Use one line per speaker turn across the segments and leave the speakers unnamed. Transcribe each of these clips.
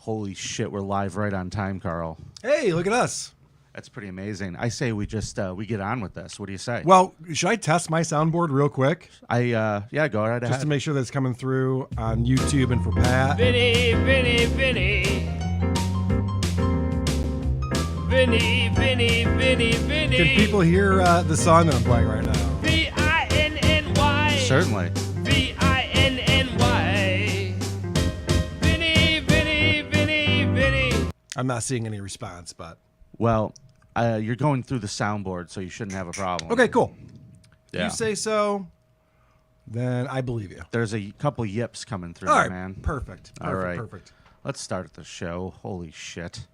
Holy shit, we're live right on time, Carl.
Hey, look at us.
That's pretty amazing. I say we just we get on with this. What do you say?
Well, should I test my soundboard real quick?
Yeah, go right ahead.
Just to make sure that it's coming through on YouTube and for Pat.
Vinnie, Vinnie, Vinnie. Vinnie, Vinnie, Vinnie, Vinnie.
Can people hear the song that I'm playing right now?
V-I-N-N-Y.
Certainly.
V-I-N-N-Y. Vinnie, Vinnie, Vinnie, Vinnie.
I'm not seeing any response, but...
Well, you're going through the soundboard, so you shouldn't have a problem.
Okay, cool.
Yeah.
You say so, then I believe you.
There's a couple yips coming through,
All right,
man.
perfect.
All right.
Perfect.
Let's start the show. Holy shit.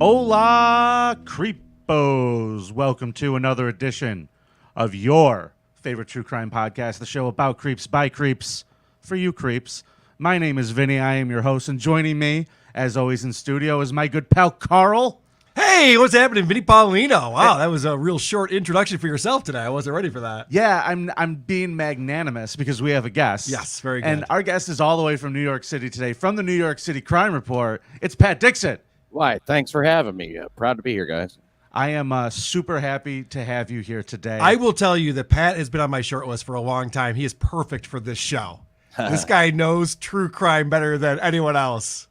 Hola, creepos. Welcome to another edition of your favorite true crime podcast, the show about creeps by creeps for you creeps. My name is Vinny. I am your host, and joining me, as always in studio, is my good pal Karl.
Hey, what's happening, Vinny Paulino? Wow, that was a real short introduction for yourself today. I wasn't ready for that.
Yeah, I'm being magnanimous because we have a guest.
Yes, very good.
And our guest is all the way from New York City today, from the New York City Crime Report. It's Pat Dixon.
Why? Thanks for having me. Proud to be here, guys.
I am super happy to have you here today.
I will tell you that Pat has been on my short list for a long time. He is perfect for this show. This guy knows true crime better than anyone else.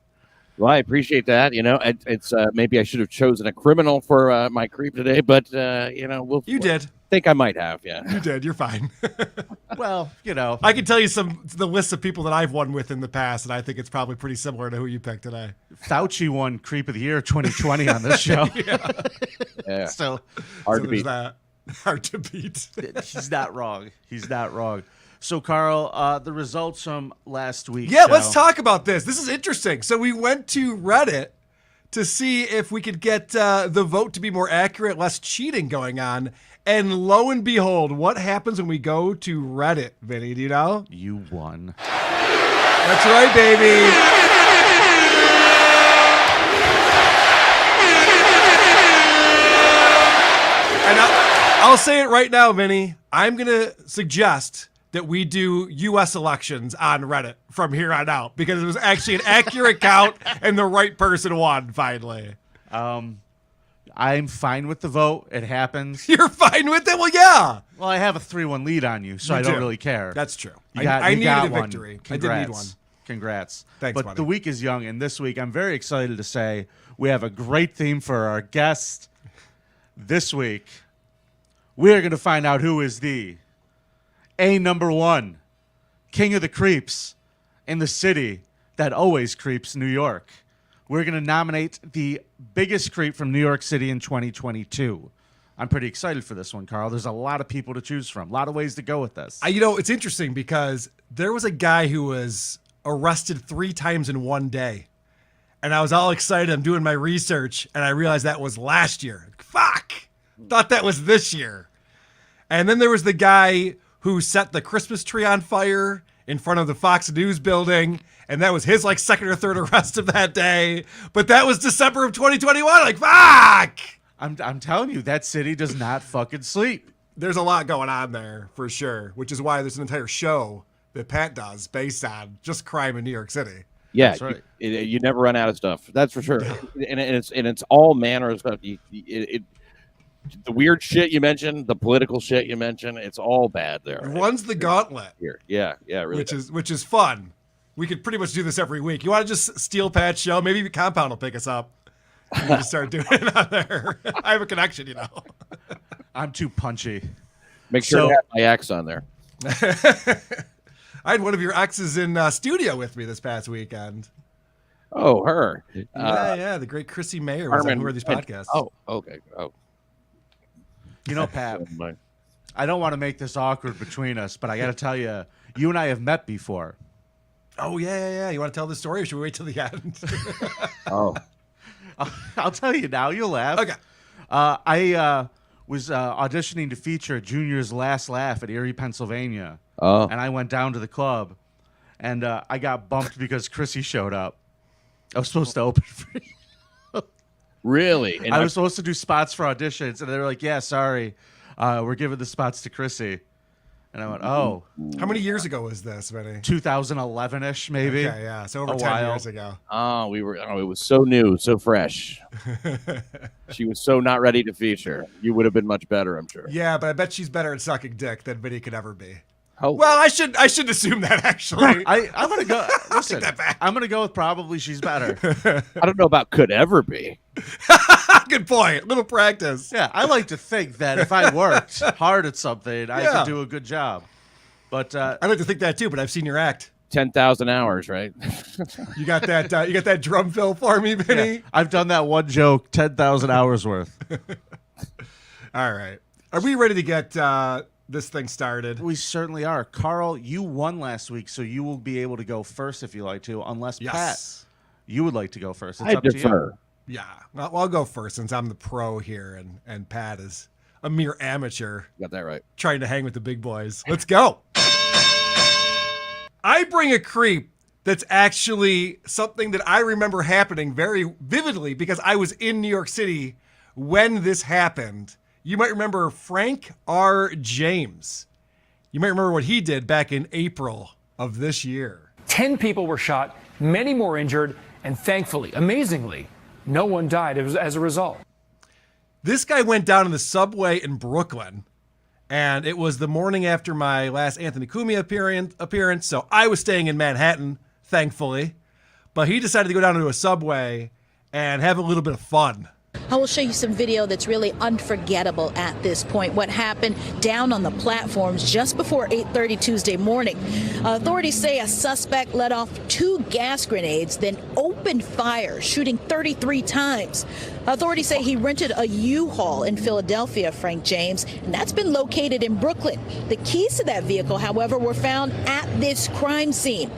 Well, I appreciate that. You know, it's maybe I should have chosen a criminal for my creep today, but we'll.
You did.
Think I might have. Yeah,
You did. You're fine.
Well,
I can tell you the list of people that I've won with in the past, and I think it's probably pretty similar to who you picked today.
Fauci won Creep of the Year 2020 on this show.
yeah.
So
Hard to beat.
Hard to beat.
he's not wrong. He's not wrong. So, Karl, the results from last week.
Yeah, let's talk about this. This is interesting. So we went to Reddit to see if we could get the vote to be more accurate, less cheating going on. And lo and behold, what happens when we go to Reddit, Vinny? Do you know?
You won.
That's right, baby. And I'll say it right now, Vinny. I'm going to suggest that we do U.S. elections on Reddit from here on out because it was actually an accurate count and the right person won finally.
I'm fine with the vote. It happens.
You're fine with it? Well, yeah.
Well, I have a 3-1 lead on you, so I don't really care.
That's true.
I
needed a
one.
victory.
Congrats.
I did need one.
Congrats.
Thanks,
but
buddy.
the week is young, and this week I'm very excited to say we have a great theme for our guest. This week, we are going to find out who is the number one king of the creeps in the city that always creeps, New York. We're going to nominate the biggest creep from New York City in 2022. I'm pretty excited for this one, Karl. There's a lot of people to choose from, a lot of ways to go with this.
It's interesting because there was a guy who was arrested 3 times in one day. And I was all excited. I'm doing my research, and I realized that was last year. Fuck! Thought that was this year. And then there was the guy who set the Christmas tree on fire in front of the Fox News building, and that was his second or third arrest of that day. But that was December of 2021. Fuck!
I'm telling you, that city does not fucking sleep.
There's a lot going on there for sure, which is why there's an entire show that Pat does based on just crime in New York City.
Yeah,
that's right.
You never run out of stuff. That's for sure. And it's all manner of stuff. The weird shit you mentioned, the political shit you mentioned, it's all bad there.
It runs the gauntlet.
Here. Yeah, really.
Which is fun. We could pretty much do this every week. You want to just steal Pat's show? Maybe Compound will pick us up. We can just start doing it on there. I have a connection,
I'm too punchy.
Make sure to have my ex on there.
I had one of your exes in studio with me this past weekend.
Oh, her.
The great Chrissy Mayer was on one of these podcasts.
Oh, okay. Oh.
Pat, I don't want to make this awkward between us, but I got to tell you, you and I have met before.
Oh, yeah. You want to tell the story, or should we wait till the end?
Oh.
I'll tell you now. You'll laugh.
Okay.
was auditioning to feature Junior's Last Laugh at Erie, Pennsylvania.
Oh,
And I went down to the club, and I got bumped because Chrissy showed up. I was supposed to open for you.
really? And
I was supposed to do spots for auditions, and they were like, yeah, sorry. We're giving the spots to Chrissy. And I went, oh.
How many years ago was this, Vinny?
2011-ish, maybe.
Okay, yeah. So over
A
10
while.
years ago.
Oh, it was so new, so fresh. She was so not ready to feature. You would have been much better, I'm sure.
Yeah, but I bet she's better at sucking dick than Vinny could ever be.
Oh,
Well, I should assume that, actually.
I'm going to go. Listen,
that back.
I'm going to go with probably she's better.
I don't know about could ever be.
Good point. Little practice.
Yeah, I like to think that if I worked hard at something, I
Yeah.
could do a good job. But
I like to think that too, but I've seen your act.
10,000 hours, right?
You got that? You got that drum fill for me, Vinny?
yeah, I've done that one joke 10,000 hours worth.
All right. Are we ready to get this thing started?
We certainly are. Karl, you won last week, so you will be able to go first if you like to, unless
Yes.
Pat, you would like to go first. It's
I
up to
defer.
you.
Yeah. Well, I'll go first since I'm the pro here, and Pat is a mere amateur
Got that right.
trying to hang with the big boys. Let's go. I bring a creep that's actually something that I remember happening very vividly because I was in New York City when this happened. You might remember Frank R. James. You might remember what he did back in April of this year.
10 people were shot, many more injured, and thankfully, amazingly, no one died as a result.
This guy went down in the subway in Brooklyn, and it was the morning after my last Anthony Cumia appearance, so I was staying in Manhattan, thankfully. But he decided to go down into a subway and have a little bit of fun.
I will show you some video that's really unforgettable at this point. What happened down on the platforms just before 8:30 Tuesday morning. Authorities say a suspect let off 2 gas grenades, then opened fire, shooting 33 times. Authorities say he rented a U-Haul in Philadelphia, Frank James, and that's been located in Brooklyn. The keys to that vehicle, however, were found at this crime scene.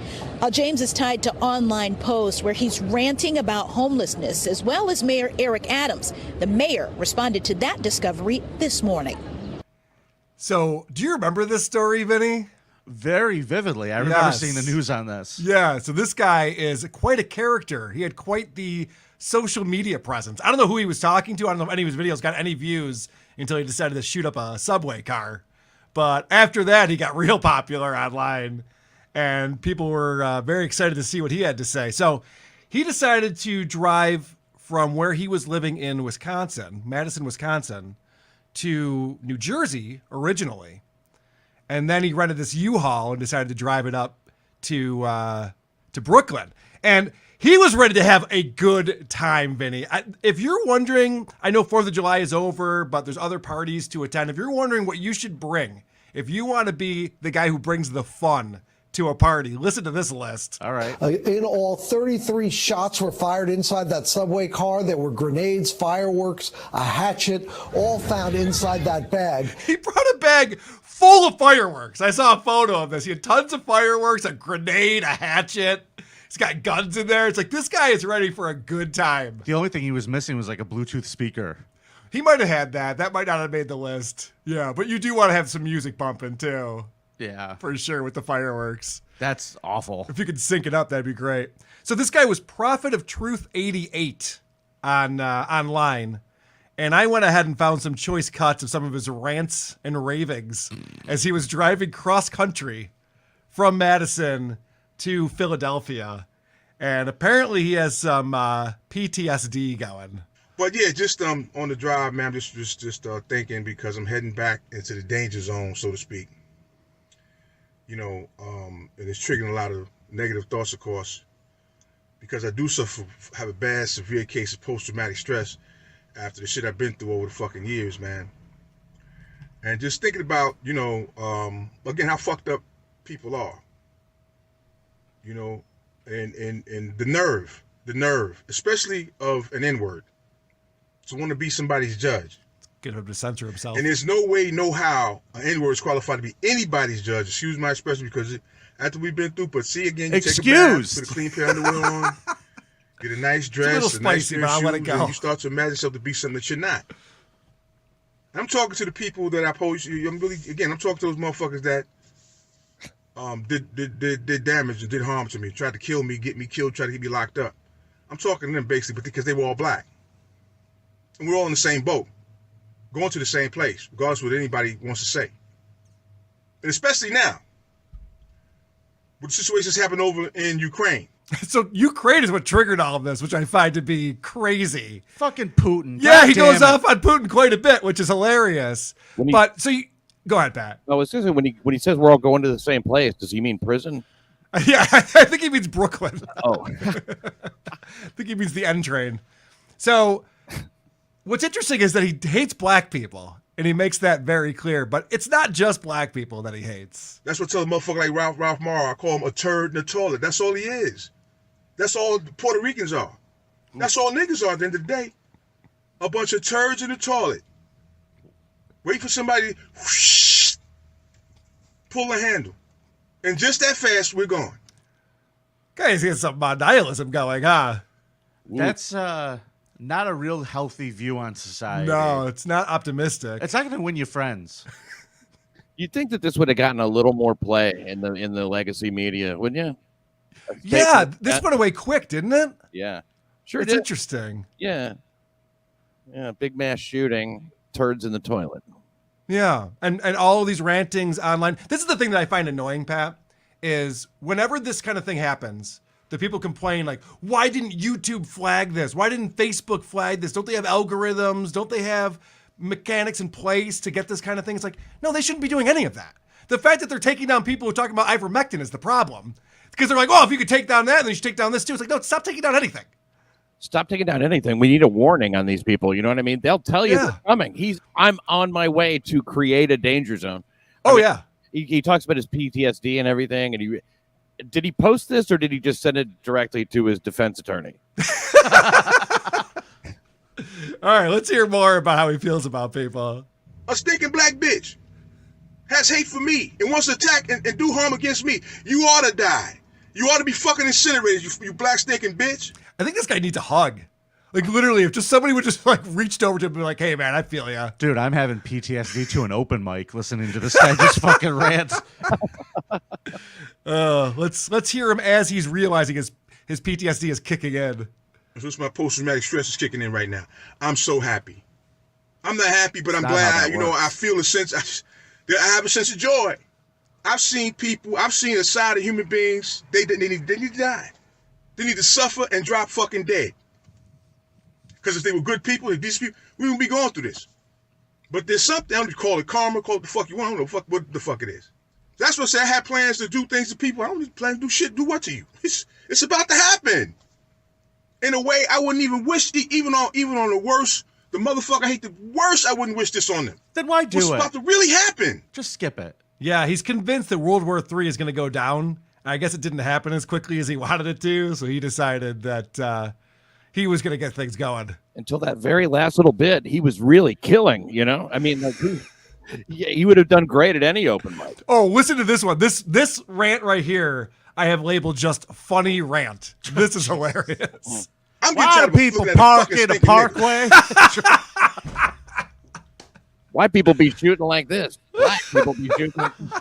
James is tied to online posts where he's ranting about homelessness, as well as Mayor Eric Adams. The mayor responded to that discovery this morning.
So, do you remember this story, Vinny?
Very vividly. I remember
Yes.
seeing the news on this.
Yeah, so this guy is quite a character. He had quite the social media presence. I don't know who he was talking to. I don't know if any of his videos got any views until he decided to shoot up a subway car. But after that, he got real popular online, and people were very excited to see what he had to say. So he decided to drive from where he was living in Wisconsin, Madison, Wisconsin, to New Jersey originally. And then he rented this U-Haul and decided to drive it up to Brooklyn. And he was ready to have a good time, Vinny. If you're wondering, I know 4th of July is over, but there's other parties to attend. If you're wondering what you should bring, if you want to be the guy who brings the fun to a party, listen to this list.
All right.
In all, 33 shots were fired inside that subway car. There were grenades, fireworks, a hatchet, all found inside that bag.
He brought a bag full of fireworks. I saw a photo of this. He had tons of fireworks, a grenade, a hatchet. He's got guns in there. It's like, this guy is ready for a good time.
The only thing he was missing was like a Bluetooth speaker.
He might have had that. That might not have made the list. Yeah, but you do want to have some music bumping too,
Yeah.
for sure, with the fireworks.
That's awful.
If you could sync it up, that'd be great. So this guy was Prophet of Truth 88 on online, and I went ahead and found some choice cuts of some of his rants and ravings as he was driving cross country from Madison to Philadelphia, and apparently he has some PTSD going.
But yeah, just on the drive, man, I'm just thinking because I'm heading back into the danger zone, so to speak. You know, and it's triggering a lot of negative thoughts, of course, because I do have a bad, severe case of post-traumatic stress after the shit I've been through over the fucking years, man. And just thinking about, you know, again, how fucked up people are. You know, and the nerve, especially of an N-word, to want to be somebody's judge.
Get him to censor himself.
And there's no way, no how an N-word is qualified to be anybody's judge. Excuse my expression, because after we've been through, but see again, you take a bath, put a clean pair of underwear on, get a nice dress,
It's a little
nice
spicy,
pair of
but I'll let
shoes,
it go.
and you start to imagine yourself to be something that you're not. I'm talking to the people that I posed. I'm talking to those motherfuckers that did damage and did harm to me, tried to kill me, get me killed, tried to get me locked up. I'm talking to them basically because they were all black. And we're all in the same boat, going to the same place, regardless of what anybody wants to say. And especially now, with the situations happening over in Ukraine.
So Ukraine is what triggered all of this, which I find to be crazy.
Fucking Putin.
Yeah,
God
he
damn
goes
it.
off on Putin quite a bit, which is hilarious. Go ahead, Pat.
I was thinking when he says we're all going to the same place, does he mean prison?
Yeah, I think he means Brooklyn.
Oh,
I think he means the N train. So what's interesting is that he hates black people, and he makes that very clear. But it's not just black people that he hates.
That's what I tell a motherfucker like Ralph Maher. I call him a turd in the toilet. That's all he is. That's all Puerto Ricans are. That's all niggas are at the end of the day. A bunch of turds in the toilet. Wait for somebody to whoosh, pull a handle. And just that fast, we're gone.
Guys, he has some nihilism going, huh?
That's not a real healthy view on society.
No, it's not optimistic.
It's not going to win you friends.
you'd think that this would have gotten a little more play in the legacy media, wouldn't you?
Yeah, this went away quick, didn't it?
Yeah, sure.
It's interesting.
Yeah, big mass shooting, turds in the toilet.
Yeah, and all of these rantings online. This is the thing that I find annoying, Pat, is whenever this kind of thing happens, the people complain like, why didn't YouTube flag this? Why didn't Facebook flag this? Don't they have algorithms? Don't they have mechanics in place to get this kind of thing? It's like, no, they shouldn't be doing any of that. The fact that they're taking down people who are talking about ivermectin is the problem. Because they're like, oh, if you could take down that, then you should take down this too. It's like, no, stop taking down anything.
Stop taking down anything. We need a warning on these people. You know what I mean? They'll tell you they're coming. I'm on my way to create a danger zone. I mean, he talks about his PTSD and everything. And did he post this or did he just send it directly to his defense attorney?
All right, let's hear more about how he feels about people.
A stinking black bitch has hate for me and wants to attack and do harm against me. You ought to die. You ought to be fucking incinerated, you black stinking bitch.
I think this guy needs a hug. Like, literally, if just somebody would just, like, reached over to him and be like, hey, man, I feel ya.
Dude, I'm having PTSD to an open mic listening to this guy just fucking rant.
Let's hear him as he's realizing his PTSD is kicking in.
This my post-traumatic stress is kicking in right now. I'm so happy. I'm not happy, but I'm glad. I feel a sense. I have a sense of joy. I've seen a side of human beings. They need to die. They need to suffer and drop fucking dead. Because if they were good people, if these people, we wouldn't be going through this. But there's something, I don't call it karma, call it the fuck you want. I don't know what the fuck it is. That's what I say. I have plans to do things to people. I don't need plans to do shit. Do what to you? It's about to happen. In a way, I wouldn't even wish, even on the worst, the motherfucker I hate the worst, I wouldn't wish this on them.
Then why do
What's
it?
about to really happen?
Just skip it.
Yeah, he's convinced that World War III is going to go down. I guess it didn't happen as quickly as he wanted it to, so he decided that he was going to get things going.
Until that very last little bit, he was really killing, I mean, like he would have done great at any open mic.
Oh, listen to this one. This rant right here, I have labeled just funny rant. This is hilarious.
Why do people park in a parkway?
Why people be shooting like this? Black people be shooting like this.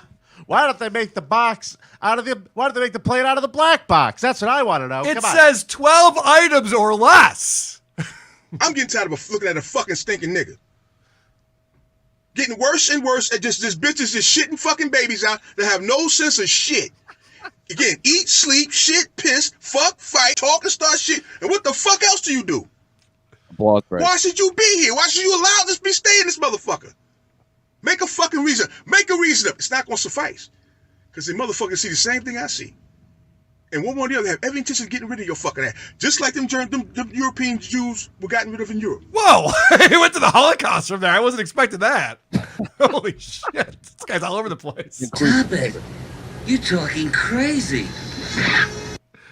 Why don't they make the box why don't they make the plate out of the black box? That's what I want to know.
It says 12 items or less.
I'm getting tired of looking at a fucking stinking nigga. Getting worse and worse at just bitches just shitting fucking babies out that have no sense of shit. Again, eat, sleep, shit, piss, fuck, fight, talk, and start shit. And what the fuck else do you do? Why should you be here? Why should you allow this be stay in this motherfucker? Make a fucking reason. Make a reason up. It's not going to suffice. Because the motherfuckers see the same thing I see. And one more or the other have every intention of getting rid of your fucking ass. Just like them European Jews were gotten rid of in Europe.
Whoa! He went to the Holocaust from there. I wasn't expecting that. Holy shit. This guy's all over the place.
Stop it. You're talking crazy.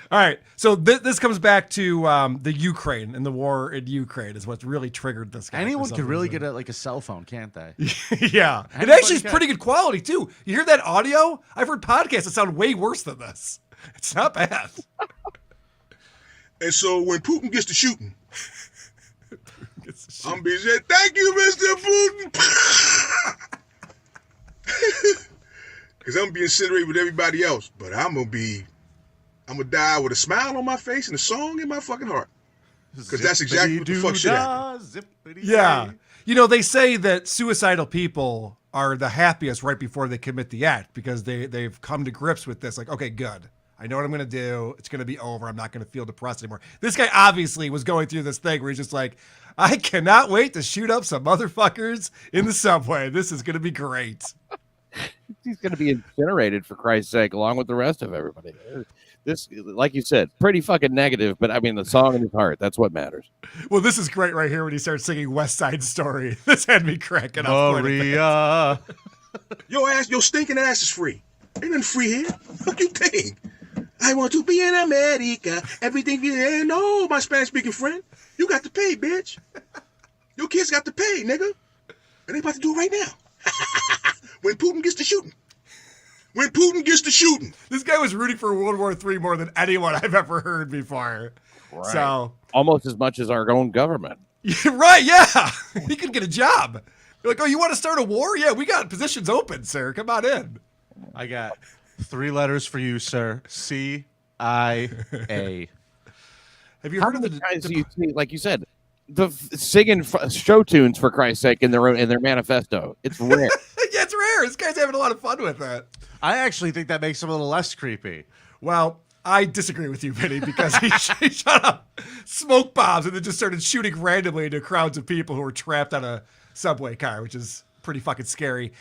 All right. So this comes back to the Ukraine and the war in Ukraine is what's really triggered this guy.
Anyone could really get a cell phone, can't they?
Yeah. It actually is pretty good quality, too. You hear that audio? I've heard podcasts that sound way worse than this. It's not bad.
And so when Putin gets to shooting, I'm be saying, thank you, Mr. Putin. Because I'm going to be incinerated with everybody else. But I'm going to die with a smile on my face and a song in my fucking heart. Because that's exactly what the fuck shit happened.
Yeah. You know, they say that suicidal people are the happiest right before they commit the act because they've come to grips with this. Like, okay, good. I know what I'm going to do. It's going to be over. I'm not going to feel depressed anymore. This guy obviously was going through this thing where he's just like, I cannot wait to shoot up some motherfuckers in the subway. This is going to be great.
He's going to be incinerated, for Christ's sake, along with the rest of everybody. This, like you said, pretty fucking negative, but I mean, the song in his heart, that's what matters.
Well, this is great right here when he starts singing West Side Story. This had me cracking up.
Maria.
Your stinking ass is free. Ain't nothing free here. What you think? I want to be in America. Everything you know, my Spanish-speaking friend. You got to pay, bitch. Your kids got to pay, nigga. And they about to do it right now. When Putin gets to shooting. When Putin gets to shooting.
This guy was rooting for World War III more than anyone I've ever heard before.
Right.
So
almost as much as our own government.
Right, yeah. He could get a job. You're like, oh, you want to start a war? Yeah, we got positions open, sir. Come on in.
I got 3 letters for you, sir. CIA.
Have you
How
heard of
many guys do you see, like you said, singing show tunes, for Christ's sake, in their manifesto? It's rare.
Yeah, it's rare. This guy's having a lot of fun with it.
I actually think that makes him a little less creepy.
Well, I disagree with you, Vinny, because he shot up smoke bombs and then just started shooting randomly into crowds of people who were trapped on a subway car, which is pretty fucking scary.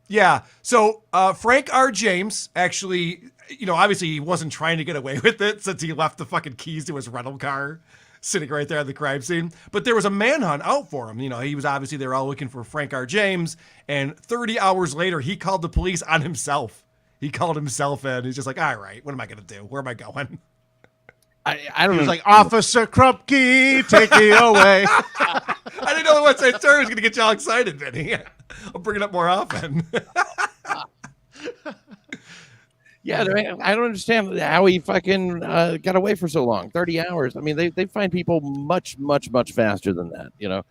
Yeah. So Frank R. James actually, you know, obviously he wasn't trying to get away with it since he left the fucking keys to his rental car sitting right there at the crime scene. But there was a manhunt out for him. You know, he was obviously, they were all looking for Frank R. James. And 30 hours later, he called the police on himself. He called himself in. He's just like, all right, what am I going to do? Where am I going?
I don't know.
He was like, Officer Krupke, take me away.
I didn't know the West Side Story was going to get y'all excited, Vinny. I'll bring it up more often.
Yeah, I don't understand how he fucking got away for so long. 30 hours. I mean, they find people much, much, much faster than that, you know,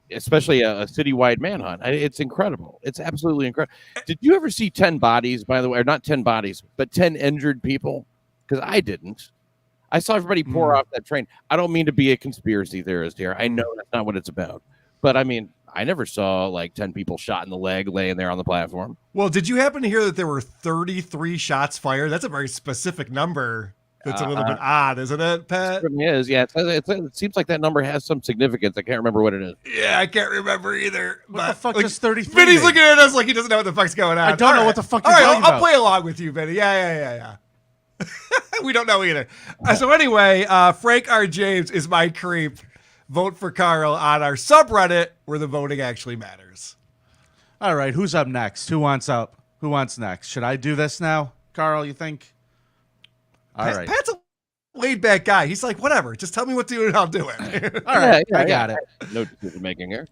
especially a citywide manhunt. It's incredible. It's absolutely incredible. Did you ever see 10 bodies, by the way, or not 10 bodies, but 10 injured people? Because I didn't. I saw everybody pour off that train. I don't mean to be a conspiracy theorist here. I know that's not what it's about. But I mean, I never saw like 10 people shot in the leg laying there on the platform.
Well, did you happen to hear that there were 33 shots fired? That's a very specific number. That's a little bit odd, isn't it, Pat?
It is, yeah. It seems like that number has some significance. I can't remember what it is.
Yeah, I can't remember either.
What the fuck does 33
Vinny's
mean?
looking at us like he doesn't know what the fuck's going on.
I don't know what the fuck you're
All right,
talking
I'll
about.
play along with you, Vinny. Yeah. We don't know either. So anyway, Frank R. James is my creep. Vote for Karl on our subreddit where the voting actually matters.
All right, who's up next? Who wants up? Who wants next? Should I do this now, Karl, you think? All right.
Pat's a laid-back guy. He's like, whatever. Just tell me what to do and I'll do it.
All right, I got it.
No decision-making here.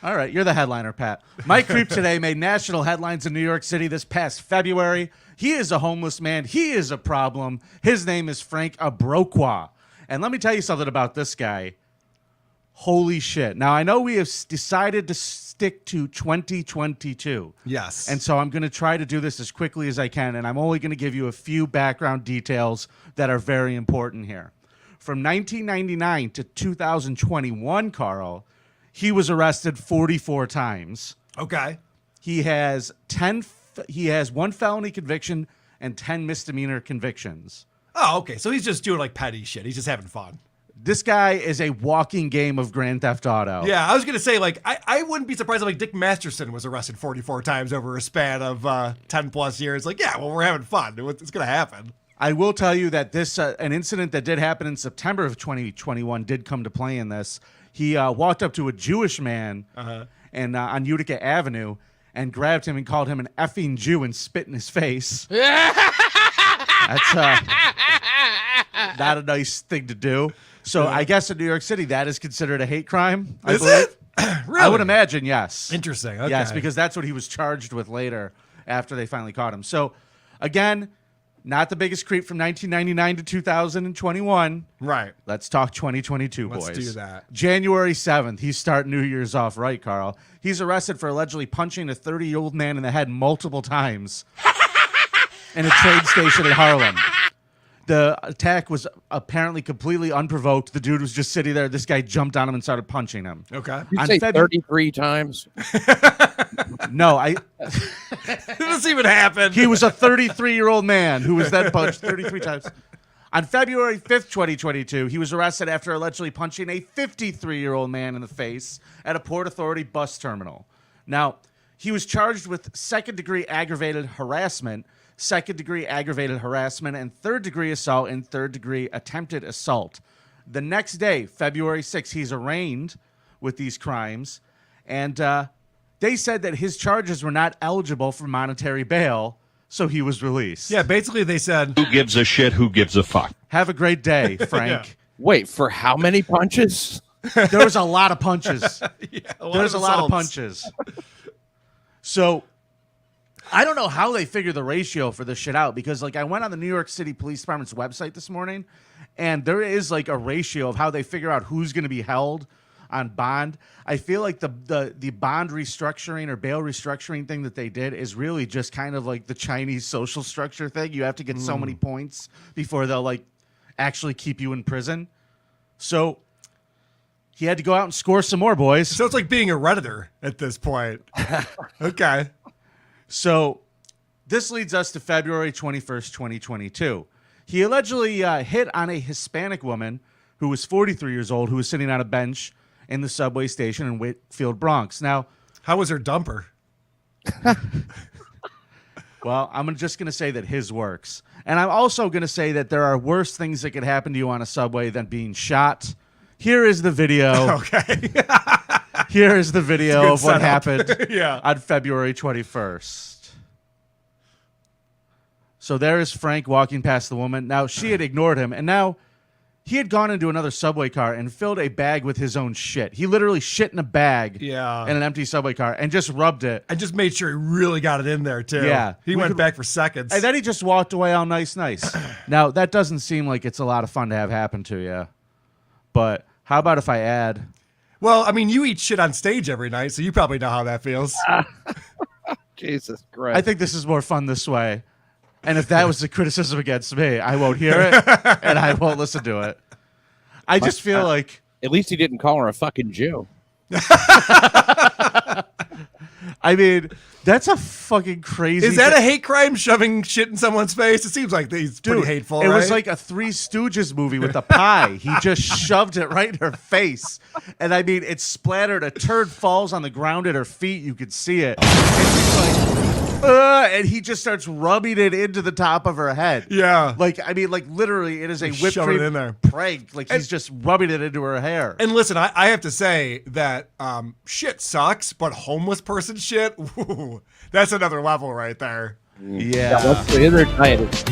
All right, you're the headliner, Pat. My creep today made national headlines in New York City this past February. He is a homeless man. He is a problem. His name is Frank Abrokwa. And let me tell you something about this guy. Holy shit. Now, I know we have decided to stick to 2022.
Yes.
And so I'm going to try to do this as quickly as I can, and I'm only going to give you a few background details that are very important here. From 1999 to 2021, Karl, he was arrested 44 times.
Okay.
He has 1 felony conviction and 10 misdemeanor convictions.
Oh, okay. So he's just doing like petty shit. He's just having fun.
This guy is a walking game of Grand Theft Auto.
Yeah, I was going to say, like, I wouldn't be surprised if, like, Dick Masterson was arrested 44 times over a span of 10-plus years. Like, yeah, well, we're having fun. It's going to happen.
I will tell you that this an incident that did happen in September of 2021 did come to play in this. He walked up to a Jewish man and on Utica Avenue and grabbed him and called him an effing Jew and spit in his face. That's not a nice thing to do. So I guess in New York City, that is considered a hate crime.
Is it? Really?
I would imagine, yes.
Interesting. Okay.
Yes, because that's what he was charged with later after they finally caught him. So, again, not the biggest creep from 1999 to 2021.
Right.
Let's talk 2022, boys.
Let's do that.
January 7th, he's starting New Year's off right, Carl. He's arrested for allegedly punching a 30-year-old man in the head multiple times in a train station in Harlem. The attack was apparently completely unprovoked. The dude was just sitting there. This guy jumped on him and started punching him.
Okay.
You say 33 times?
No,
It doesn't even happen.
he was a 33-year-old man who was then punched 33 times. On February 5th, 2022, he was arrested after allegedly punching a 53-year-old man in the face at a Port Authority bus terminal. Now, he was charged with second-degree aggravated harassment, and third-degree assault and third-degree attempted assault. The next day, February 6th, he's arraigned with these crimes, and they said that his charges were not eligible for monetary bail, so he was released.
Yeah, basically they said,
who gives a shit? Who gives a fuck?
Have a great day, Frank.
Yeah.
Wait, for how many punches?
There was a lot of punches. There was a lot of
assaults.
punches. So I don't know how they figure the ratio for this shit out, because like I went on the New York City Police Department's website this morning, and there is like a ratio of how they figure out who's going to be held on bond. I feel like the bond restructuring or bail restructuring thing that they did is really just kind of like the Chinese social structure thing. You have to get so many points before they'll like actually keep you in prison. So he had to go out and score some more, boys.
so it's like being a Redditor at this point. Okay.
So this leads us to February 21st, 2022. He allegedly hit on a Hispanic woman who was 43 years old, who was sitting on a bench in the subway station in Whitfield, Bronx. Now,
How was her dumper?
well, I'm just going to say that his works. And I'm also going to say that there are worse things that could happen to you on a subway than being shot. Here is the video.
Okay.
Here is the video of what happened
Yeah.
on February 21st. So there is Frank walking past the woman. Now, she had ignored him, and now he had gone into another subway car and filled a bag with his own shit. He literally shit in a bag
Yeah.
in an empty subway car and just rubbed it.
I just made sure he really got it in there, too.
Yeah.
He
We
went
could-
back for seconds.
And then he just walked away all nice. Now, that doesn't seem like it's a lot of fun to have happen to you. But how about if I add...
Well, I mean, you eat shit on stage every night, so you probably know how that feels.
Jesus Christ.
I think this is more fun this way. And if that was the criticism against me, I won't hear it and I won't listen to it. I just feel like...
At least he didn't call her a fucking Jew.
I mean, that's a fucking crazy...
Is that a hate crime, shoving shit in someone's face? It seems like he's pretty hateful,
It
right?
was like a Three Stooges movie with the pie. He just shoved it right in her face. And I mean, it splattered. A turd falls on the ground at her feet. You could see it. And she's like... and he just starts rubbing it into the top of her head.
Yeah.
Like, I mean, like, literally, it is a whipped
Shove it
cream
in there.
prank. Like, he's just rubbing it into her hair.
And listen, I have to say that shit sucks, but homeless person shit, woo, that's another level right there.
Yeah.
What's the other diet is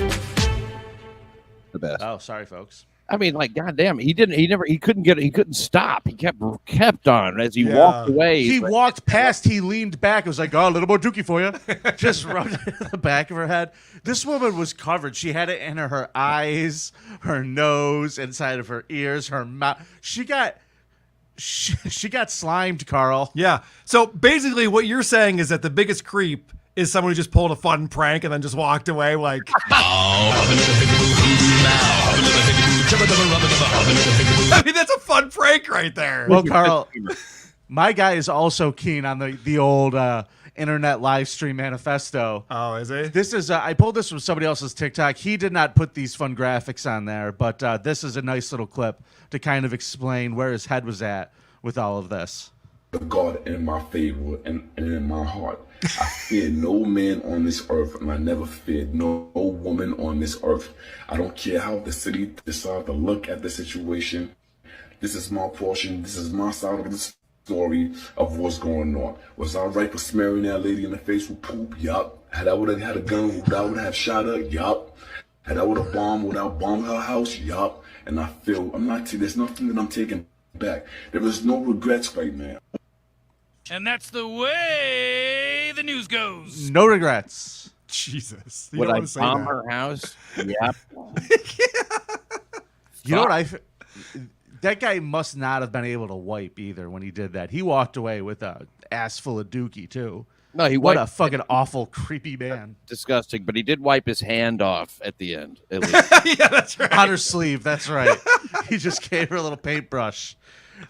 the best.
Oh, sorry, folks.
I mean, like, goddamn, he couldn't stop. He kept on as he
Yeah.
walked away.
He
He's like,
walked past, he leaned back. It was like, oh, a little more dookie for you. Just rubbed it in the back of her head. This woman was covered. She had it in her eyes, her nose, inside of her ears, her mouth. She got slimed, Carl.
Yeah. So basically, what you're saying is that the biggest creep is someone who just pulled a fun prank and then just walked away like. I mean, that's a fun prank right there.
Well, Carl, my guy is also keen on the old internet live stream manifesto.
Oh, is he?
This is I pulled this from somebody else's TikTok. He did not put these fun graphics on there, but this is a nice little clip to kind of explain where his head was at with all of this.
God in my favor and in my heart. I fear no man on this earth, and I never feared no woman on this earth. I don't care how the city decides to look at the situation. This is my portion. This is my side of the story of what's going on. Was I right for smearing that lady in the face with poop? Yup. Had I would have had a gun, would I would have shot her? Yup. Had I would have bombed her house? Yup. And I feel there's nothing that I'm taking back. There is no regrets right now.
And that's the way the news goes.
No regrets.
Jesus. You
Would
don't
I
wanna say
bomb
that.
her house? Yep.
You know what that guy must not have been able to wipe either when he did that. He walked away with a ass full of dookie too.
No, he
what
wiped
a fucking awful, creepy man.
Disgusting, but he did wipe his hand off at the end. At least.
Yeah, that's right.
On her sleeve, that's right. He just gave her a little paintbrush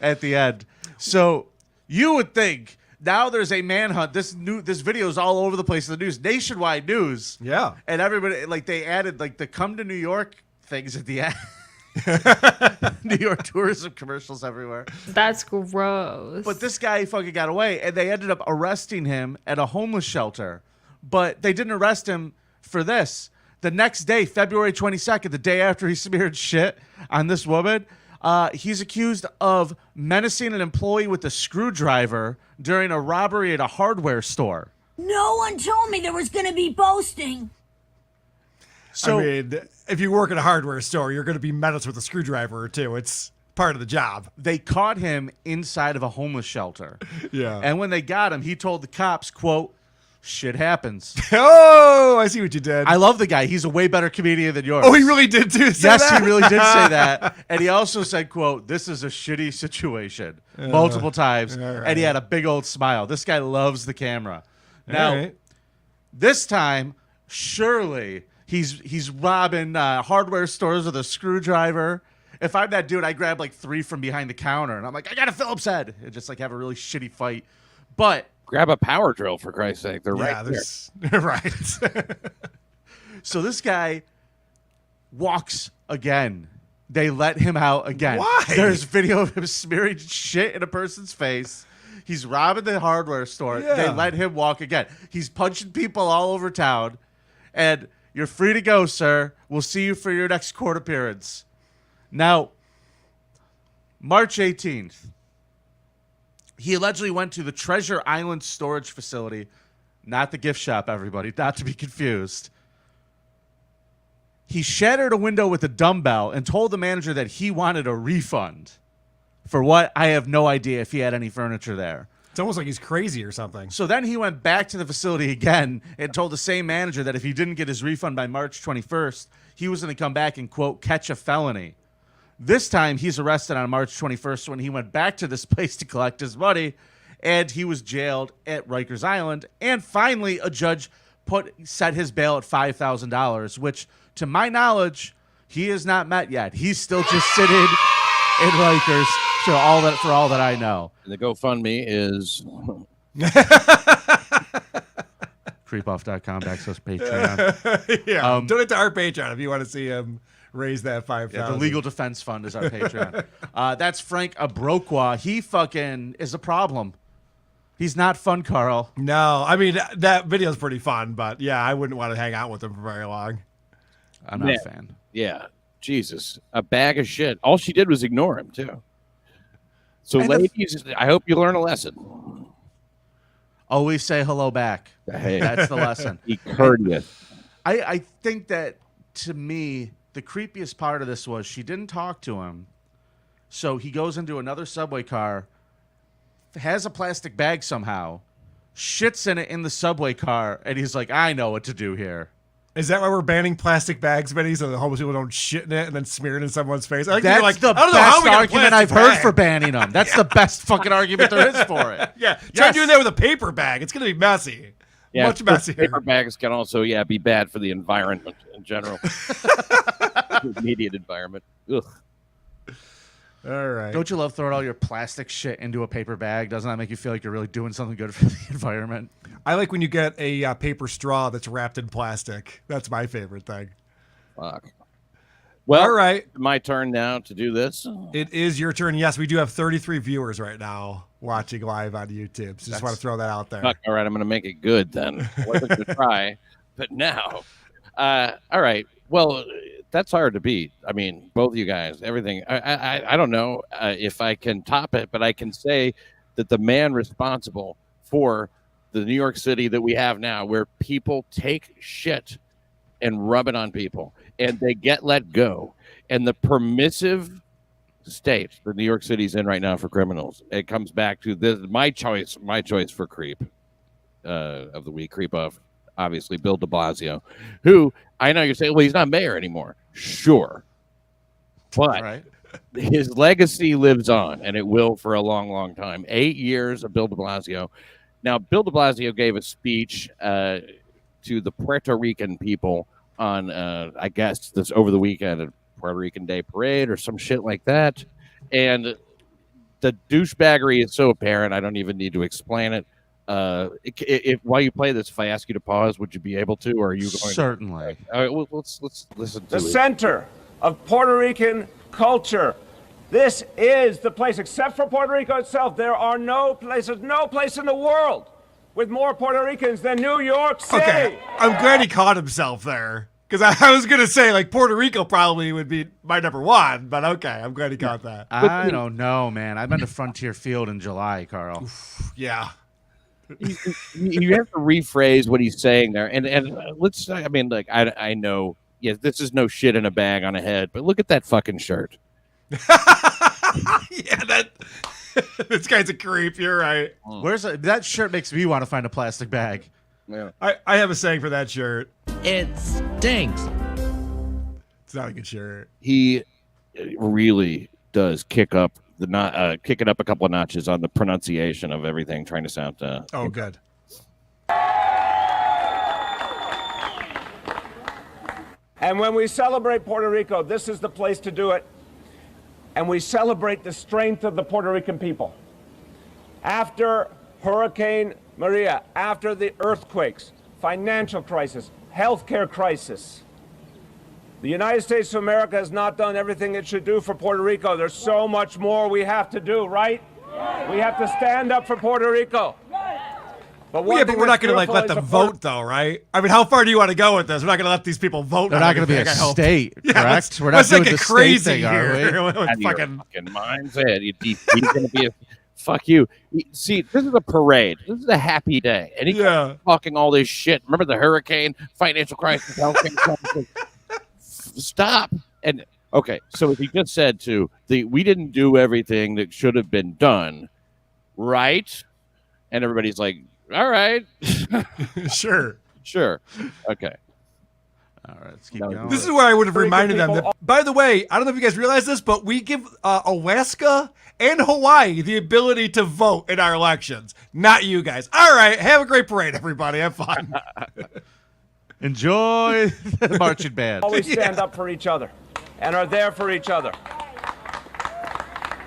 at the end. So you would think now there's a manhunt. This video is all over the place in the news, nationwide news.
Yeah.
And everybody, like, they added like the come to New York things at the end. New York tourism commercials everywhere.
That's gross.
But this guy fucking got away, and they ended up arresting him at a homeless shelter. But they didn't arrest him for this. The next day, February 22nd, the day after he smeared shit on this woman, he's accused of menacing an employee with a screwdriver during a robbery at a hardware store.
No one told me there was going to be boasting.
So,
I mean, if you work at a hardware store, you're going to be menaced with a screwdriver or two. It's part of the job.
they caught him inside of a homeless shelter.
Yeah.
And when they got him, he told the cops, quote, "Shit happens."
Oh, I see what you did.
I love the guy. He's a way better comedian than yours.
Oh, he really did too. Say
Yes,
that?
he really did say that. And he also said, quote, "This is a shitty situation," multiple times.
right.
And he had a big old smile. This guy loves the camera. Now,
All right.
this time, surely he's robbing hardware stores with a screwdriver. If I'm that dude, I grab like 3 from behind the counter, and I'm like, I got a Phillips head, and just like have a really shitty fight. But
Grab a power drill, for Christ's sake. They're right there.
there's right.
so this guy walks again. They let him out again.
Why?
There's video of him smearing shit in a person's face. He's robbing the hardware store.
Yeah.
They let him walk again. He's punching people all over town. And you're free to go, sir. We'll see you for your next court appearance. Now, March 18th, he allegedly went to the Treasure Island storage facility, not the gift shop, everybody, not to be confused. He shattered a window with a dumbbell and told the manager that he wanted a refund. For what? I have no idea if he had any furniture there.
It's almost like he's crazy or something.
So then he went back to the facility again and told the same manager that if he didn't get his refund by March 21st, he was going to come back and, quote, catch a felony. This time he's arrested on March 21st when he went back to this place to collect his money, and he was jailed at Rikers Island. And finally, a judge set his bail at $5,000, which, to my knowledge, he has not met yet. He's still just sitting in Rikers for all that I know.
And the GoFundMe is
creepoff.com/Patreon.
Yeah, donate to our Patreon if you want to see him raise that $5,000.
Yeah, the Legal Defense Fund is our Patreon. That's Frank Abrokwa. He fucking is a problem. He's not fun, Karl.
No, I mean, that video's pretty fun, but yeah, I wouldn't want to hang out with him for very long.
I'm not a fan.
Yeah, Jesus, a bag of shit. All she did was ignore him too. So,
And
ladies, I hope you learn a lesson.
Always say hello back.
Hey.
That's the lesson.
Be courteous.
I think that, to me, the creepiest part of this was she didn't talk to him. So he goes into another subway car, has a plastic bag somehow, shits in it in the subway car, and he's like, I know what to do here.
Is that why we're banning plastic bags, Vinny, so the homeless people don't shit in it and then smear it in someone's face? I think
That's
you're like,
the
I don't know how
best
we got a
argument
plastic
I've heard
bag.
for banning them. That's the best fucking argument there is for it.
Yeah, try
Yes.
doing that with a paper bag. It's going to be messy.
Yeah,
Much messier.
paper bags can also, be bad for the environment in general. Immediate environment. Ugh.
All right.
Don't you love throwing all your plastic shit into a paper bag? Doesn't that make you feel like you're really doing something good for the environment?
I like when you get a paper straw that's wrapped in plastic. That's my favorite thing.
Fuck. Well,
all right.
My turn now to do this.
It is your turn. Yes, we do have 33 viewers right now watching live on YouTube. So just want to throw that out there.
Fuck, all right, I'm going to make it good then. I wasn't going to try, but now. All right. Well, that's hard to beat. I mean, both of you guys, everything. I don't know if I can top it, but I can say that the man responsible for the New York City that we have now, where people take shit and rub it on people and they get let go, and the permissive state that New York City's in right now for criminals, it comes back to this. My choice for creep of the week, creep off. obviously Bill de Blasio, who I know you're saying, well, he's not mayor anymore. Sure. But his legacy lives on, and it will for a long, long time. 8 years of Bill de Blasio. Now, Bill de Blasio gave a speech to the Puerto Rican people on, I guess, this over the weekend at Puerto Rican Day Parade or some shit like that. And the douchebaggery is so apparent, I don't even need to explain it. If while you play this, if I ask you to pause, would you be able to, or are you going
Certainly.
To? All right, well, let's listen to
The
it.
center of Puerto Rican culture. This is the place, except for Puerto Rico itself. There are no place in the world with more Puerto Ricans than New York City.
Okay, I'm glad he caught himself there. Because I was going to say, like, Puerto Rico probably would be my number one, but okay, I'm glad he caught that.
I don't know, man. I've been to Frontier Field in July, Carl.
Yeah.
You have to rephrase what he's saying there. And let's, I mean, like, I know, yes, this is no shit in a bag on a head, but look at that fucking shirt.
Yeah, this guy's a creep. You're right.
That shirt makes me want to find a plastic bag.
Yeah.
I have a saying for that shirt.
It stinks.
It's not a good shirt.
He really does kick it up a couple of notches on the pronunciation of everything, trying to sound.
Good.
And when we celebrate Puerto Rico, this is the place to do it. And we celebrate the strength of the Puerto Rican people. After Hurricane Maria, after the earthquakes, financial crisis, healthcare crisis, the United States of America has not done everything it should do for Puerto Rico. There's so much more we have to do, right? We have to stand up for Puerto Rico. But
we're not going to let them vote, though, right? I mean, how far do you want to go with this? We're not going to let these people vote.
They're not going to be a state, correct?
We're not doing the
crazy
state thing, are we?
Fucking mindset. He's going to be a fuck you. See, this is a parade. This is a happy day, and he's talking all this shit. Remember the hurricane, financial crisis, healthcare crisis. Stop. And okay, so if he just said we didn't do everything that should have been done, right? And everybody's like, all right.
Sure.
Okay.
All right, let's keep going.
This is where I would have reminded them that, by the way, I don't know if you guys realize this, but we give Alaska and Hawaii the ability to vote in our elections. Not you guys. All right, have a great parade, everybody. Have fun.
Enjoy the marching band.
Always stand up for each other and are there for each other.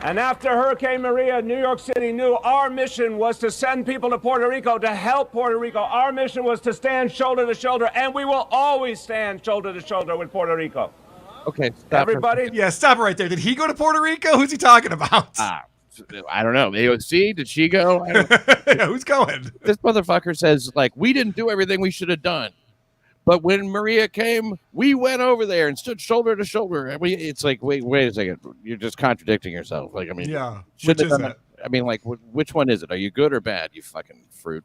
And after Hurricane Maria, New York City knew our mission was to send people to Puerto Rico, to help Puerto Rico. Our mission was to stand shoulder to shoulder, and we will always stand shoulder to shoulder with Puerto Rico.
Okay, stop
everybody.
Yeah, stop it right there. Did he go to Puerto Rico? Who's he talking about?
I don't know. AOC, did she go?
Who's going?
This motherfucker says, like, we didn't do everything we should have done. But when Maria came, we went over there and stood shoulder to shoulder. And it's like, wait a second. You're just contradicting yourself. Like, I mean,
yeah.
Which is it? I mean, like, which one is it? Are you good or bad, you fucking fruit?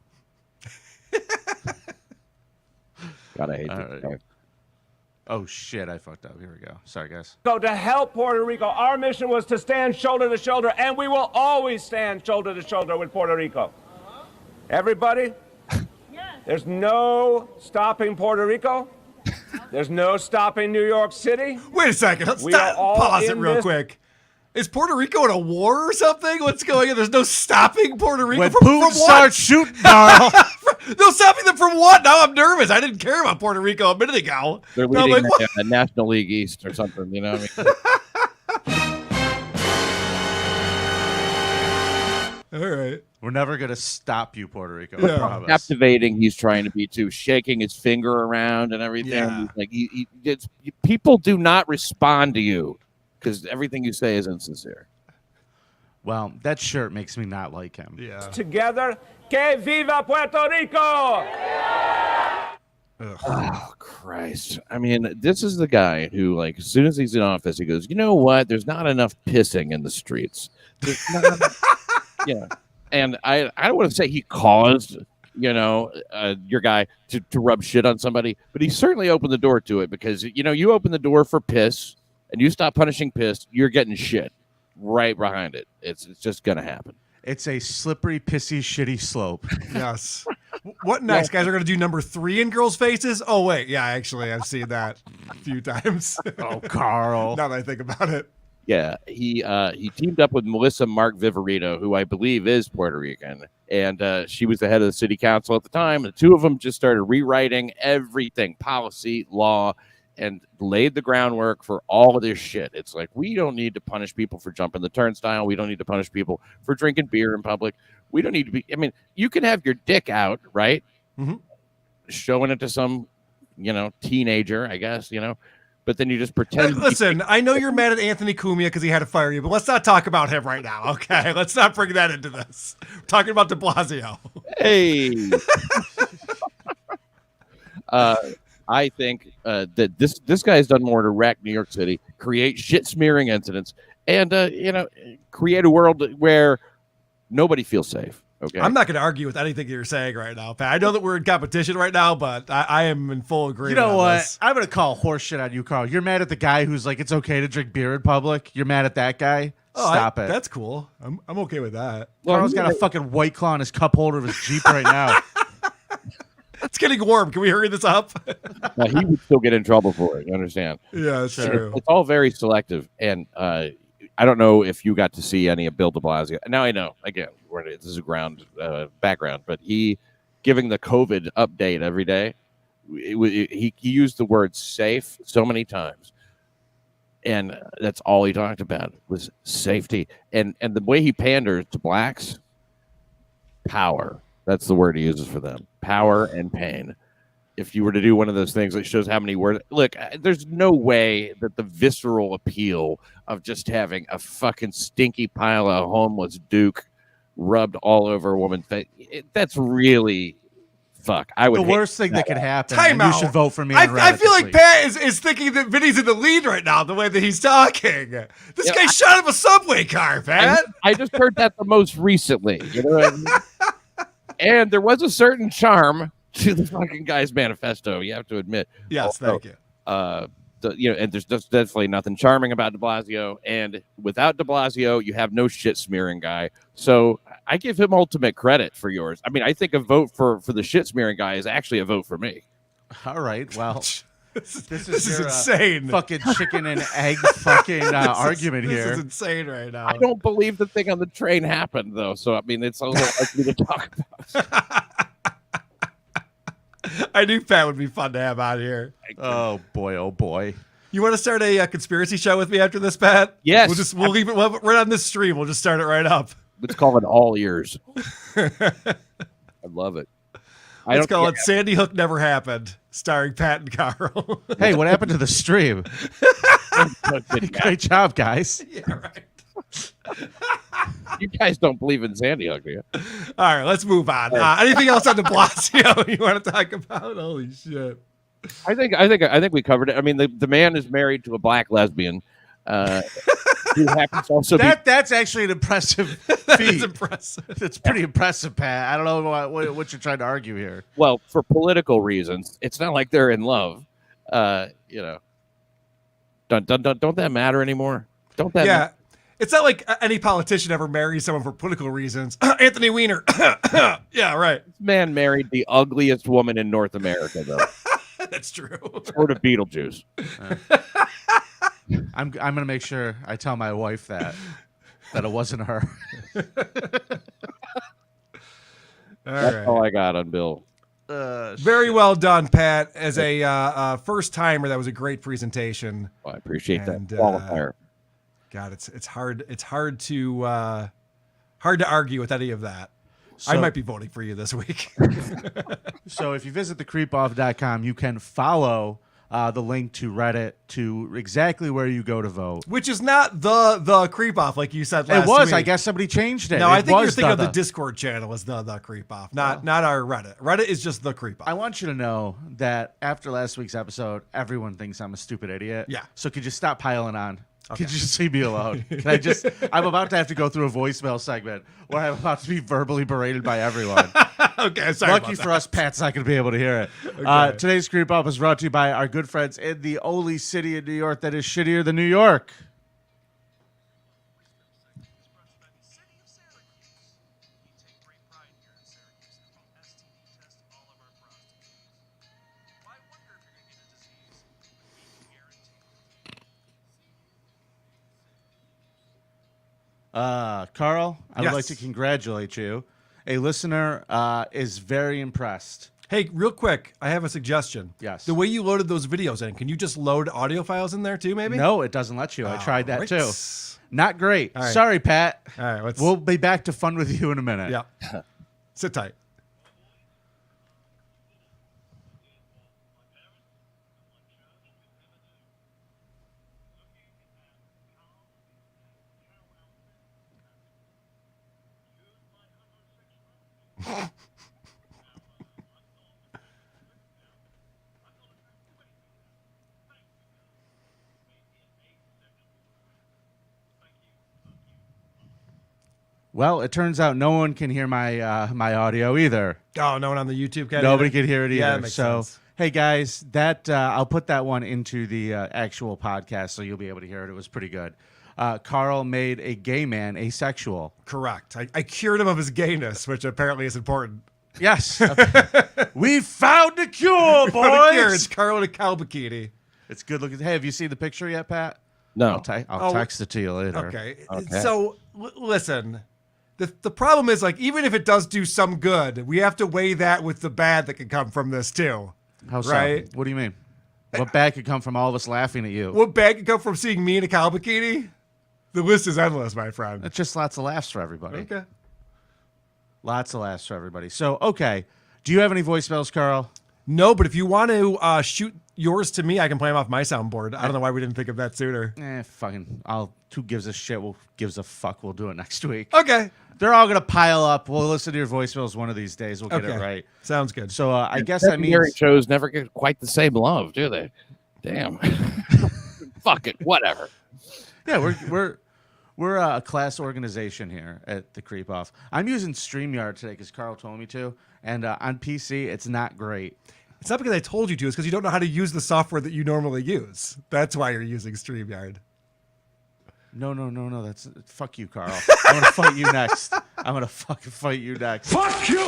God, I hate this guy.
Oh, shit, I fucked up. Here we go. Sorry, guys.
So to help Puerto Rico, our mission was to stand shoulder to shoulder, and we will always stand shoulder to shoulder with Puerto Rico. Everybody? There's no stopping Puerto Rico. There's no stopping New York City.
Wait a second. Let's pause it real quick. Is Puerto Rico in a war or something? What's going on? There's no stopping Puerto Rico
when
from
Putin starts shooting,
Darl. No stopping them from what? Now I'm nervous. I didn't care about Puerto Rico a minute ago.
They're leading the National League East or something. You know what I
mean? All right.
We're never going to stop you, Puerto Rico. I promise.
Captivating he's trying to be too, shaking his finger around and everything. Yeah. Like people do not respond to you because everything you say is insincere.
Well, that shirt makes me not like him.
Yeah.
Together, que viva Puerto Rico!
Oh, Christ. I mean, this is the guy who, like, as soon as he's in office, he goes, you know what? There's not enough pissing in the streets. Yeah. And I don't want to say he caused, your guy to rub shit on somebody, but he certainly opened the door to it because, you open the door for piss and you stop punishing piss, you're getting shit right behind it. It's just going to happen.
It's a slippery, pissy, shitty slope.
Yes. What next? Guys are going to do number 3 in girls' faces? Oh, wait. Yeah, actually, I've seen that a few times.
Oh, Carl.
Now that I think about it.
Yeah, he teamed up with Melissa Mark Viverito, who I believe is Puerto Rican, and she was the head of the city council at the time. The two of them just started rewriting everything, policy, law, and laid the groundwork for all of this shit. It's like, we don't need to punish people for jumping the turnstile. We don't need to punish people for drinking beer in public. We don't need to be, I mean, you can have your dick out, right?
Mm-hmm.
Showing it to some, teenager, I guess, but then you just pretend.
Listen, I know you're mad at Anthony Cumia because he had to fire you, but let's not talk about him right now, okay? Let's not bring that into this. We're talking about de Blasio.
Hey. I think that this guy has done more to wreck New York City, create shit smearing incidents, and create a world where nobody feels safe. Okay,
I'm not going to argue with anything you're saying right now, Pat. I know that we're in competition right now, but I am in full agreement.
You know what?
This.
I'm going to call horseshit on you, Carl. You're mad at the guy who's like, it's okay to drink beer in public. You're mad at that guy. Stop it.
That's cool. I'm okay with that.
Carl's got a fucking White Claw in his cup holder of his Jeep right now.
It's getting warm. Can we hurry this up?
Now, he would still get in trouble for it. You understand?
Yeah, that's true.
It's all very selective, and I don't know if you got to see any of Bill de Blasio. Now I know. Again, this is a background, but he giving the COVID update every day. He used the word safe so many times, and that's all he talked about was safety. And the way he panders to blacks, power. That's the word he uses for them. Power and pain. If you were to do one of those things that shows how many words, look, there's no way that the visceral appeal of just having a fucking stinky pile of homeless Duke rubbed all over a woman's face, that's really fuck. I would.
The worst thing that could happen.
Time out.
You should vote for me.
I feel like Pat is thinking that Vinny's in the lead right now, the way that he's talking. This guy shot up a subway car, Pat.
I just heard that the most recently. You know what I mean? And there was a certain charm to the fucking guy's manifesto, you have to admit.
Yes, thank you.
And there's just definitely nothing charming about de Blasio. And without de Blasio, you have no shit smearing guy. So I give him ultimate credit for yours. I mean, I think a vote for the shit smearing guy is actually a vote for me.
All right. Well, this
is
your,
insane.
Fucking chicken and egg fucking argument here.
This is insane right now.
I don't believe the thing on the train happened, though. So, I mean, it's a little likely to talk about.
I knew Pat would be fun to have out here.
Oh boy! Oh boy!
You want to start a conspiracy show with me after this, Pat?
Yes.
We'll leave it right on this stream. We'll just start it right up.
Let's call it All Ears. I love it.
Let's call it Sandy Hook Never Happened, starring Pat and Carl.
Hey, what happened to the stream? Great job, guys.
Yeah, right.
You guys don't believe in Sandy Hook, do you?
All right, let's move on. Anything else on de Blasio you want to talk about? Holy shit!
I think we covered it. I mean, the man is married to a black lesbian. Who happens also
that's actually an impressive feat.
It's impressive.
It's pretty impressive, Pat. I don't know what you're trying to argue here.
Well, for political reasons, it's not like they're in love. Don't that matter anymore? Don't that?
Yeah. It's not like any politician ever marries someone for political reasons. Anthony Weiner. Yeah, right.
This man married the ugliest woman in North America, though.
That's true.
Sort of Beetlejuice.
I'm gonna make sure I tell my wife that it wasn't her.
That's all I got on Bill.
Very well done, Pat. As a first timer, that was a great presentation.
Well, I appreciate that qualifier.
God, it's hard to argue with any of that. So, I might be voting for you this week.
So if you visit thecreepoff.com, you can follow the link to Reddit to exactly where you go to vote.
Which is not the creep off like you said last
week. It was.
Week.
I guess somebody changed it.
No, I think you're thinking of the Discord channel as the creep off, not our Reddit. Reddit is just the creep off.
I want you to know that after last week's episode, everyone thinks I'm a stupid idiot.
Yeah.
So could you stop piling on? Okay. Could you just leave me alone? I'm about to have to go through a voicemail segment where I'm about to be verbally berated by everyone.
Okay, sorry.
Lucky for us, Pat's not going to be able to hear it. Okay. Today's Creep Up is brought to you by our good friends in the only city in New York that is shittier than New York. Carl, I would like to congratulate you. A listener is very impressed.
Hey, real quick, I have a suggestion.
Yes.
The way you loaded those videos in, can you just load audio files in there too, maybe?
No, it doesn't let you. I tried that
right.
too. Not great.
All right.
Sorry, Pat.
All right,
we'll be back to fun with you in a minute.
Yeah. Sit tight.
Well, it turns out no one can hear my my audio either.
Oh, no one on the YouTube can.
Nobody can hear it either.
Yeah, that makes sense.
Hey guys, that I'll put that one into the actual podcast, so you'll be able to hear it. It was pretty good. Carl made a gay man asexual.
Correct. I cured him of his gayness, which apparently is important.
Yes. We found the cure, boys.
It's Carl in a cow bikini.
It's good looking. Hey, have you seen the picture yet, Pat?
No.
I'll text it to you later.
Okay. So listen, the problem is, like, even if it does do some good, we have to weigh that with the bad that can come from this too.
How so?
Right?
What do you mean? What bad could come from all of us laughing at you?
What bad could come from seeing me in a cow bikini? The list is endless, my friend.
It's just lots of laughs for everybody.
Okay.
Lots of laughs for everybody. So, okay. Do you have any voicemails, Carl?
No, but if you want to shoot yours to me, I can play them off my soundboard. I don't know why we didn't think of that sooner.
Fucking, who gives a shit? Who gives a fuck? We'll do it next week.
Okay.
They're all going to pile up. We'll listen to your voicemails one of these days. We'll get it right.
Sounds good.
So I guess that means...
Hearing shows never get quite the same love, do they? Damn. Fuck it. Whatever.
Yeah, we're a class organization here at the Creep Off. I'm using StreamYard today because Carl told me to, and on PC, it's not great.
It's not because I told you to. It's because you don't know how to use the software that you normally use. That's why you're using StreamYard.
No. That's fuck you, Carl. I'm gonna fight you next. I'm gonna fucking fight you next.
Fuck you!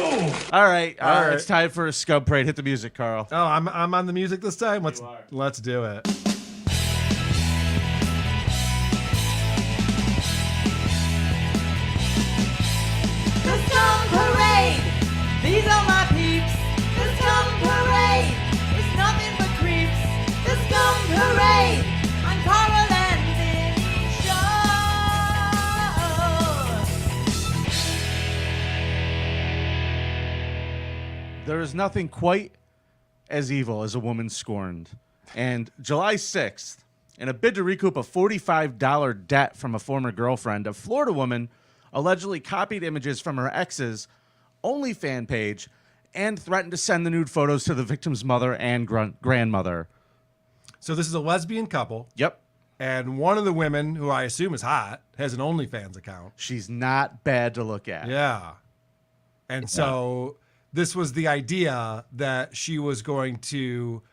All right. It's time for a Scub Parade. Hit the music, Carl.
Oh, I'm on the music this time. Let's do it.
The Scum Parade! These are my peeps! The Scum Parade! It's nothing but creeps! The Scum Parade! I'm Karl and Vinnie Show!
There is nothing quite as evil as a woman scorned. And July 6th, in a bid to recoup a $45 debt from a former girlfriend, a Florida woman allegedly copied images from her ex's OnlyFans page and threatened to send the nude photos to the victim's mother and grandmother.
So this is a lesbian couple.
Yep.
And one of the women, who I assume is hot, has an OnlyFans account.
She's not bad to look at.
Yeah. And so this was the idea that she was going to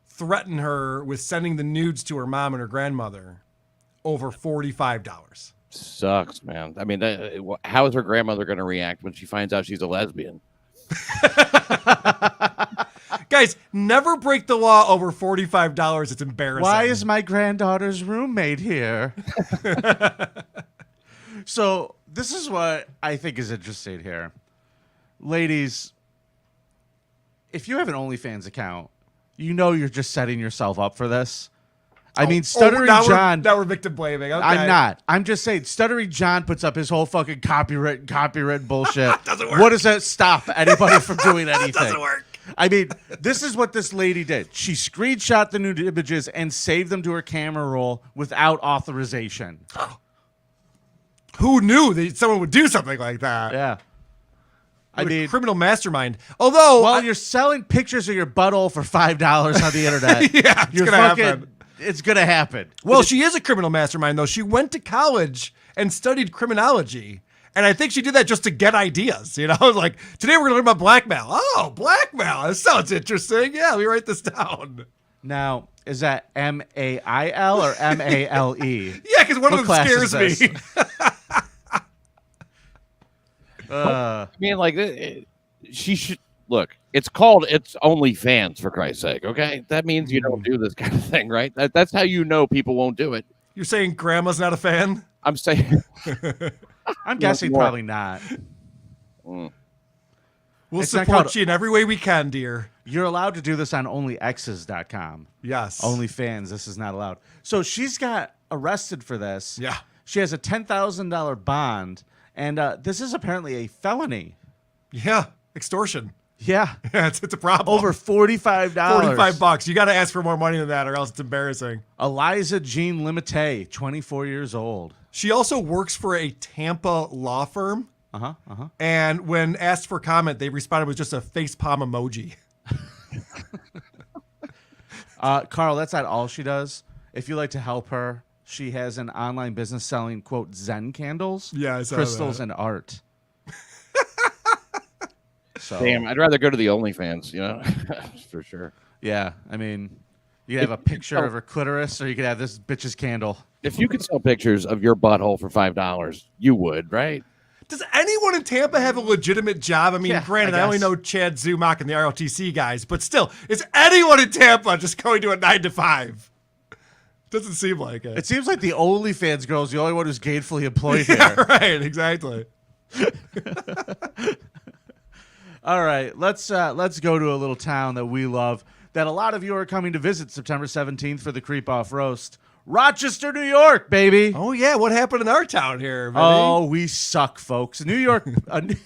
threaten her with sending the nudes to her mom and her grandmother over $45.
Sucks, man. I mean, how is her grandmother going to react when she finds out she's a lesbian?
Guys, never break the law over $45. It's embarrassing.
Why is my granddaughter's roommate here? So this is what I think is interesting here. Ladies, if you have an OnlyFans account, you know you're just setting yourself up for this. I mean, Stuttering John...
Now we're victim blaming. Okay.
I'm not. I'm just saying, Stuttering John puts up his whole fucking copyright bullshit.
Doesn't work.
What does that stop anybody from doing anything?
Doesn't work.
I mean, this is what this lady did. She screenshot the nude images and saved them to her camera roll without authorization.
Who knew that someone would do something like that?
Yeah.
I mean, criminal mastermind. Although,
well, you're selling pictures of your butthole for $5 on the internet.
Yeah, it's gonna happen.
It's gonna happen.
Well, she is a criminal mastermind, though. She went to college and studied criminology, and I think she did that just to get ideas. You know, like, today we're gonna learn about blackmail. Oh, blackmail. That sounds interesting. Yeah, let me write this down.
Now, is that M-A-I-L or M-A-L-E?
Yeah, because one of them scares me.
I mean, like, she should look. It's called It's OnlyFans, for Christ's sake. Okay, that means you don't do this kind of thing, right? That's how you know people won't do it.
You're saying grandma's not a fan?
I'm saying
I'm guessing
more.
probably not.
We'll
It's not
support
called-
you in every way we can, dear.
You're allowed to do this on onlyexes.com.
Yes.
OnlyFans, this is not allowed. So she's got arrested for this.
Yeah.
She has a $10,000 bond, and this is apparently a felony.
Yeah. Extortion.
Yeah.
Yeah, it's a problem.
Over $45.
$45. You got to ask for more money than that, or else it's embarrassing.
Eliza Jean Limite, 24 years old.
She also works for a Tampa law firm. And when asked for comment, they responded with just a facepalm emoji.
Karl, that's not all she does. If you'd like to help her, she has an online business selling, quote, Zen candles,
Yeah, I saw
crystals,
that.
and art. So,
Damn, I'd rather go to the OnlyFans, you know, for sure.
yeah, I mean, you could have a picture of her clitoris, or you could have this bitch's candle.
If you could sell pictures of your butthole for $5, you would, right?
Does anyone in Tampa have a legitimate job? I mean,
Yeah,
granted,
I
I only
guess.
know Chad Zumach and the ROTC guys, but still, is anyone in Tampa just going to a 9 to 5? Doesn't seem like it.
It seems like the OnlyFans girl is the only one who's gainfully employed
Yeah,
here.
right, exactly.
All right, let's go to a little town that we love, that a lot of you are coming to visit September 17th for the Creep Off Roast. Rochester, New York, baby.
Oh, yeah, what happened in our town here, Vinny?
Oh, we suck, folks. New York,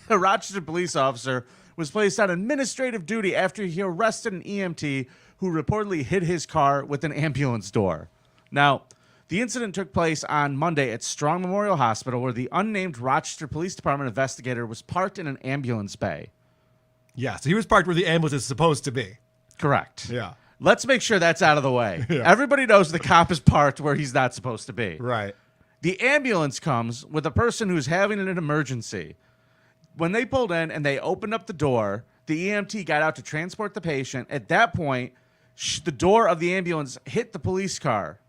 a Rochester police officer was placed on administrative duty after he arrested an EMT who reportedly hit his car with an ambulance door. Now, the incident took place on Monday at Strong Memorial Hospital, where the unnamed Rochester Police Department investigator was parked in an ambulance bay.
Yeah, so he was parked where the ambulance is supposed to be.
Correct.
Yeah.
Let's make sure that's out of the way.
Yeah.
Everybody knows the cop is parked where he's not supposed to be.
Right.
The ambulance comes with a person who's having an emergency. When they pulled in and they opened up the door, the EMT got out to transport the patient. At that point, the door of the ambulance hit the police car.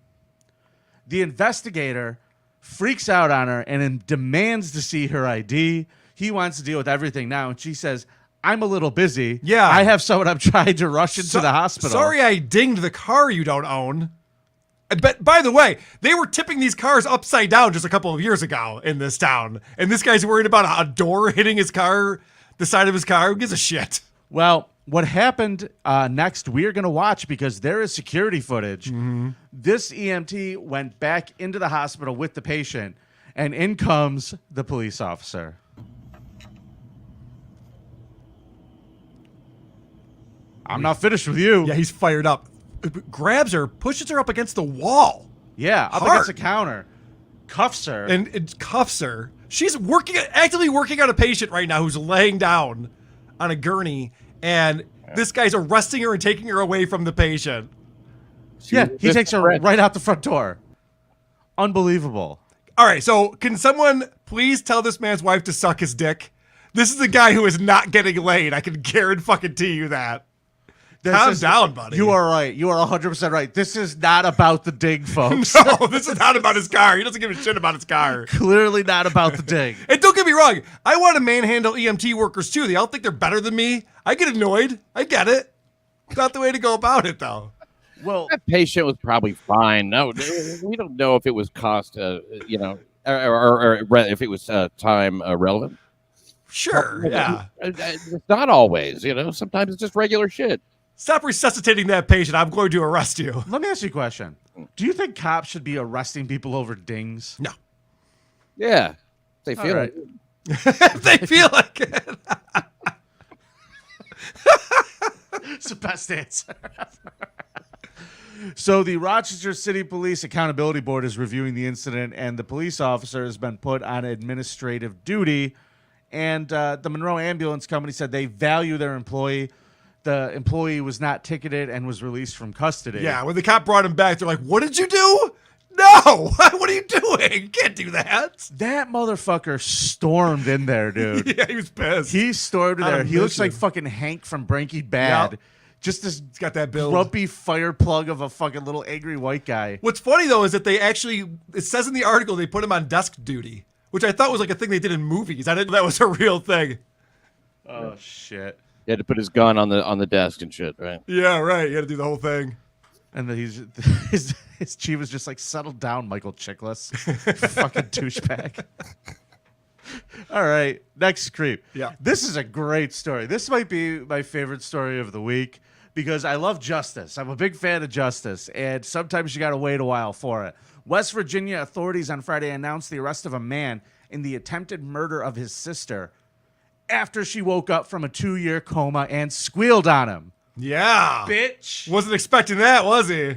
The investigator freaks out on her and then demands to see her ID. He wants to deal with everything now. And she says, I'm a little busy.
Yeah.
I have someone I'm trying to rush into the hospital.
Sorry I dinged the car you don't own. But by the way, they were tipping these cars upside down just a couple of years ago in this town. And this guy's worried about a door hitting his car, the side of his car. Who gives a shit?
Well, what happened next, we're going to watch because there is security footage.
Mm-hmm.
This EMT went back into the hospital with the patient, and in comes the police officer. I'm not finished with you.
Yeah, he's fired up. Grabs her, pushes her up against the wall.
Yeah, up
Hard.
against the counter. Cuffs her.
And it cuffs her. She's actively working on a patient right now who's laying down on a gurney, and this guy's arresting her and taking her away from the patient.
Yeah, he takes her right out the front door. Unbelievable.
All right, so can someone please tell this man's wife to suck his dick? This is the guy who is not getting laid. I can guarantee you that. Calm down, buddy.
You are right. You are 100% right. This is not about the dig, folks.
No, this is not about his car. He doesn't give a shit about his car.
Clearly not about the dig.
And don't get me wrong, I want to manhandle EMT workers too. They all think they're better than me. I get annoyed. I get it. It's not the way to go about it, though.
Well,
that patient was probably fine. No, we don't know if it was cost, or if it was time relevant.
Sure, yeah.
It's not always, sometimes it's just regular shit.
Stop resuscitating that patient. I'm going to arrest you.
Let me ask you a question. Do you think cops should be arresting people over dings?
No.
Yeah. They feel
right.
If they feel like it.
It's the best answer ever. So the Rochester City Police Accountability Board is reviewing the incident, and the police officer has been put on administrative duty. And the Monroe Ambulance Company said they value their employee. The employee was not ticketed and was released from custody.
Yeah, when the cop brought him back, they're like, what did you do? No! What are you doing? You can't do that.
That motherfucker stormed in there, dude.
Yeah, he was pissed.
He stormed in
On a
there. He looks like
mission.
fucking Hank from Breaking Bad.
Yep.
Just this
He's got that build.
grumpy fire plug of a fucking little angry white guy.
What's funny, though, is that they actually, it says in the article, they put him on desk duty, which I thought was like a thing they did in movies. I didn't know that was a real thing.
Oh, shit.
He had to put his gun on the desk and shit, right?
Yeah, right. You had to do the whole thing.
And then his chief was just like, settle down, Michael Chiklis. Fucking douchebag. All right, next creep.
Yeah.
This is a great story. This might be my favorite story of the week because I love justice. I'm a big fan of justice, and sometimes you got to wait a while for it. West Virginia authorities on Friday announced the arrest of a man in the attempted murder of his sister after she woke up from a 2-year coma and squealed on him.
Yeah.
Bitch.
Wasn't expecting that, was he?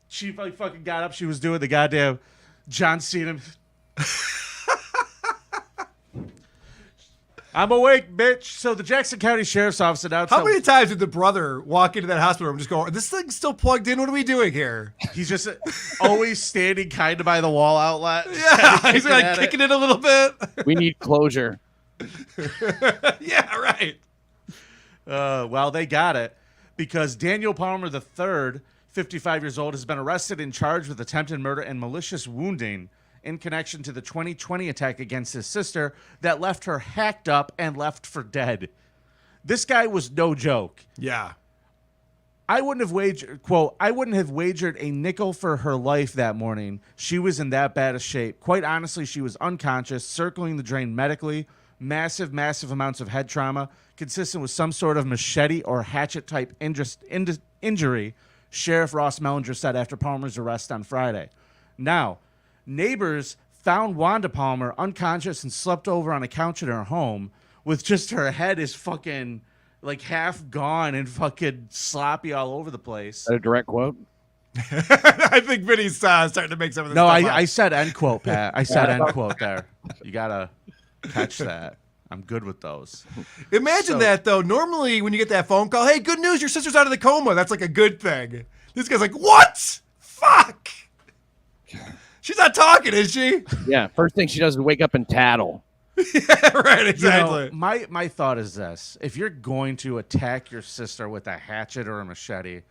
She like fucking got up. She was doing the goddamn John Cena. I'm awake, bitch. So the Jackson County Sheriff's Office announced.
How many times did the brother walk into that hospital room and just go, this thing's still plugged in? What are we doing here?
He's just always standing kind of by the wall outlet.
Yeah, he's like kicking it a little bit.
We need closure.
Yeah, right.
Well, they got it because Daniel Palmer III, 55 years old, has been arrested and charged with attempted murder and malicious wounding in connection to the 2020 attack against his sister that left her hacked up and left for dead. This guy was no joke.
Yeah.
I wouldn't have wagered, quote, I wouldn't have wagered a nickel for her life that morning. She was in that bad a shape. Quite honestly, she was unconscious, circling the drain medically, massive amounts of head trauma, consistent with some sort of machete or hatchet type injury, Sheriff Ross Mellinger said after Palmer's arrest on Friday. Now, neighbors found Wanda Palmer unconscious and slept over on a couch in her home with just her head is fucking like half gone and fucking sloppy all over the place.
Is that a direct quote?
I think Vinny's starting to make some of this
No,
stuff up.
I said end quote, Pat. I said end quote there. You got to catch that. I'm good with those.
Imagine that, though. Normally, when you get that phone call, hey, good news, your sister's out of the coma. That's like a good thing. This guy's like, what? Fuck. She's not talking, is she?
Yeah. First thing she does is wake up and tattle.
Yeah, right, exactly.
You know, my thought is this. If you're going to attack your sister with a hatchet or a machete,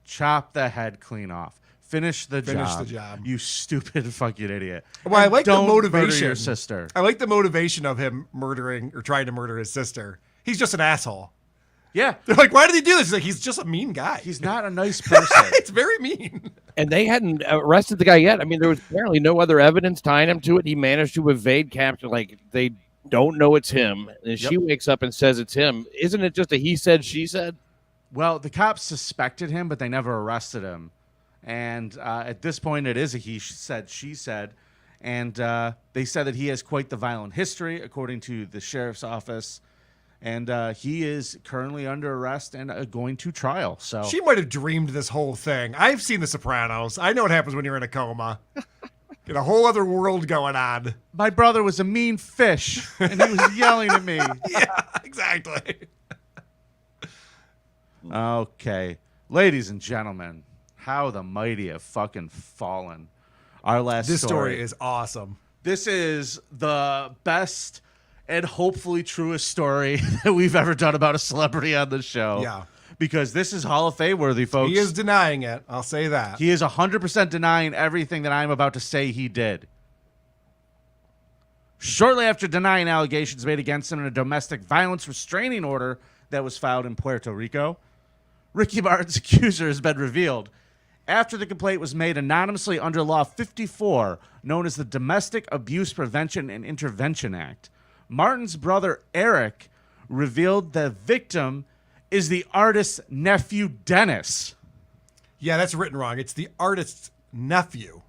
chop the head clean off. Finish the job. You stupid fucking idiot.
Well, I like the
Don't murder
motivation.
your sister.
I like the motivation of him murdering or trying to murder his sister. He's just an asshole.
Yeah.
They're like, why did he do this? He's like, he's just a mean guy.
He's not a nice person.
It's very mean.
And they hadn't arrested the guy yet. I mean, there was apparently no other evidence tying him to it. He managed to evade capture. Like, they don't know it's him. And she wakes up and says it's him. Isn't it just a he said, she said?
Well, the cops suspected him, but they never arrested him. And at this point, it is a he said, she said. And they said that he has quite the violent history, according to the sheriff's office. And he is currently under arrest and going to trial. So
She might have dreamed this whole thing. I've seen The Sopranos. I know what happens when you're in a coma. Get a whole other world going on.
My brother was a mean fish, and he was yelling at me.
Yeah, exactly.
Okay. Ladies and gentlemen, how the mighty have fucking fallen. Our last
This story is awesome.
This is the best and hopefully truest story that we've ever done about a celebrity on the show.
Yeah.
Because this is Hall of Fame worthy, folks.
He is denying it. I'll say that.
He is 100% denying everything that I'm about to say he did. Shortly after denying allegations made against him in a domestic violence restraining order that was filed in Puerto Rico, Ricky Martin's accuser has been revealed. After the complaint was made anonymously under Law 54, known as the Domestic Abuse Prevention and Intervention Act, Martin's brother Eric revealed the victim is the artist's nephew, Dennis.
Yeah, that's written wrong. It's the artist's nephew,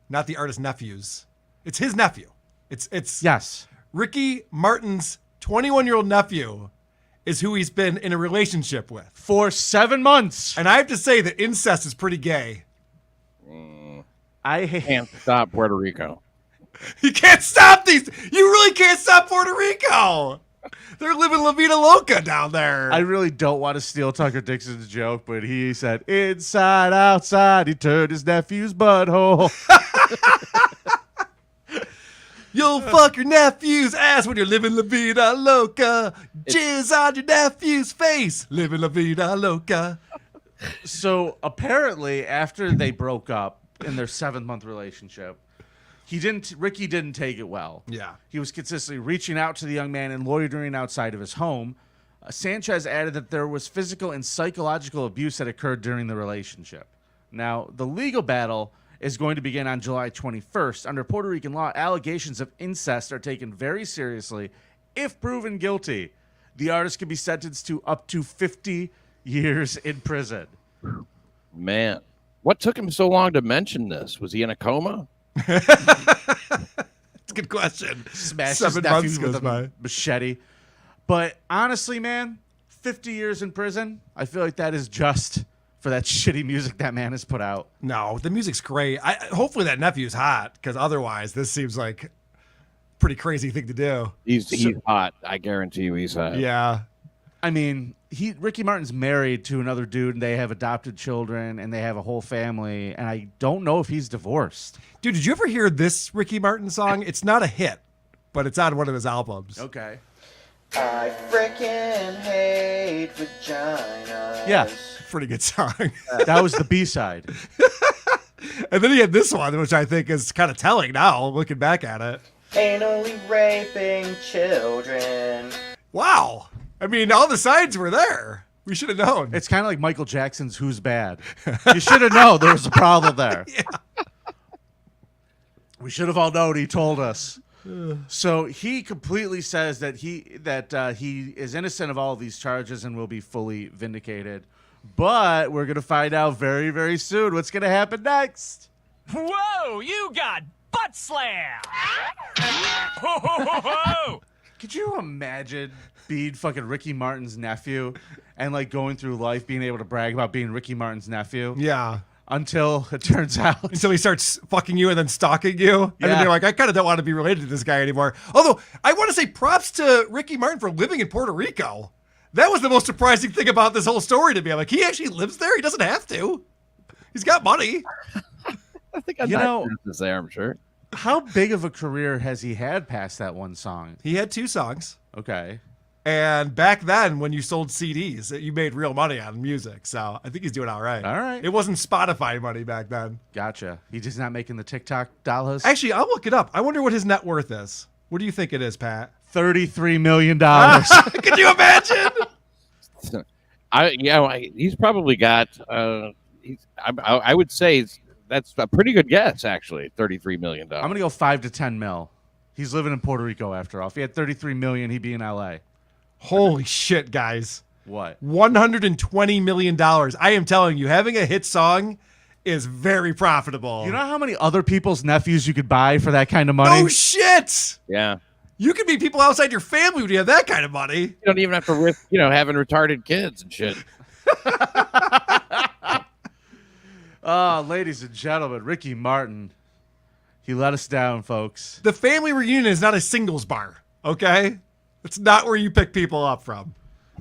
not the artist's nephews. It's his nephew. It's
Yes.
Ricky Martin's 21-year-old nephew is who he's been in a relationship with.
For 7 months.
And I have to say that incest is pretty gay.
I
can't stop Puerto Rico.
You can't stop these. You really can't stop Puerto Rico. They're living La Vida Loca down there.
I really don't want to steal Tucker Dixon's joke, but he said, inside, outside, he turned his nephew's butthole.
You'll fuck your nephew's ass when you're living La Vida Loca. Jizz on your nephew's face. Living La Vida Loca.
So apparently, after they broke up in their 7-month relationship, Ricky didn't take it well.
Yeah.
He was consistently reaching out to the young man and loitering outside of his home. Sanchez added that there was physical and psychological abuse that occurred during the relationship. Now, the legal battle is going to begin on July 21st. Under Puerto Rican law, allegations of incest are taken very seriously. If proven guilty, the artist can be sentenced to up to 50 years in prison.
Man, what took him so long to mention this? Was he in a coma?
That's a good question.
Smashed
7
his
months
nephew with
goes
a
by.
machete. But honestly, man, 50 years in prison, I feel like that is just for that shitty music that man has put out.
No, the music's great. Hopefully that nephew's hot, because otherwise this seems like a pretty crazy thing to do.
He's hot. I guarantee you he's hot.
Yeah.
I mean, Ricky Martin's married to another dude, and they have adopted children, and they have a whole family, and I don't know if he's divorced.
Dude, did you ever hear this Ricky Martin song? It's not a hit, but it's on one of his albums.
Okay.
I frickin' hate vaginas.
Yeah.
Pretty good song.
That was the B-side.
And then he had this one, which I think is kind of telling now, looking back at it.
Anally raping children.
Wow. I mean, all the signs were there. We should have known.
It's kind of like Michael Jackson's Who's Bad. You should have known there was a problem there.
Yeah.
We should have all known. He told us. So he completely says that he is innocent of all of these charges and will be fully vindicated. But we're going to find out very, very soon what's going to happen next.
Whoa, you got butt slam!
Could you imagine being fucking Ricky Martin's nephew and like going through life being able to brag about being Ricky Martin's nephew?
Yeah.
Until it turns out.
Until he starts fucking you and then stalking you. And then you're like, I kind of don't want to be related to this guy anymore. Although, I want to say props to Ricky Martin for living in Puerto Rico. That was the most surprising thing about this whole story to me. I'm like, he actually lives there? He doesn't have to. He's got money.
I think I'm there, I'm sure.
How big of a career has he had past that one song?
He had 2 songs.
Okay.
And back then, when you sold CDs, you made real money on music. So I think he's doing all right.
All right.
It wasn't Spotify money back then.
Gotcha. He's just not making the TikTok dollars?
Actually, I'll look it up. I wonder what his net worth is. What do you think it is, Pat?
$33 million.
Could you imagine?
He's probably got. I would say that's a pretty good guess, actually. $33 million.
I'm gonna go 5 to 10 mil. He's living in Puerto Rico after all. If he had $33 million, he'd be in LA.
Holy shit, guys!
What?
$120 million. I am telling you, having a hit song is very profitable.
You know how many other people's nephews you could buy for that kind of money?
No shit.
Yeah.
You could be people outside your family when you have that kind of money.
You don't even have to risk, having retarded kids and shit.
Oh, ladies and gentlemen, Ricky Martin. He let us down, folks.
The family reunion is not a singles bar, okay? It's not where you pick people up from.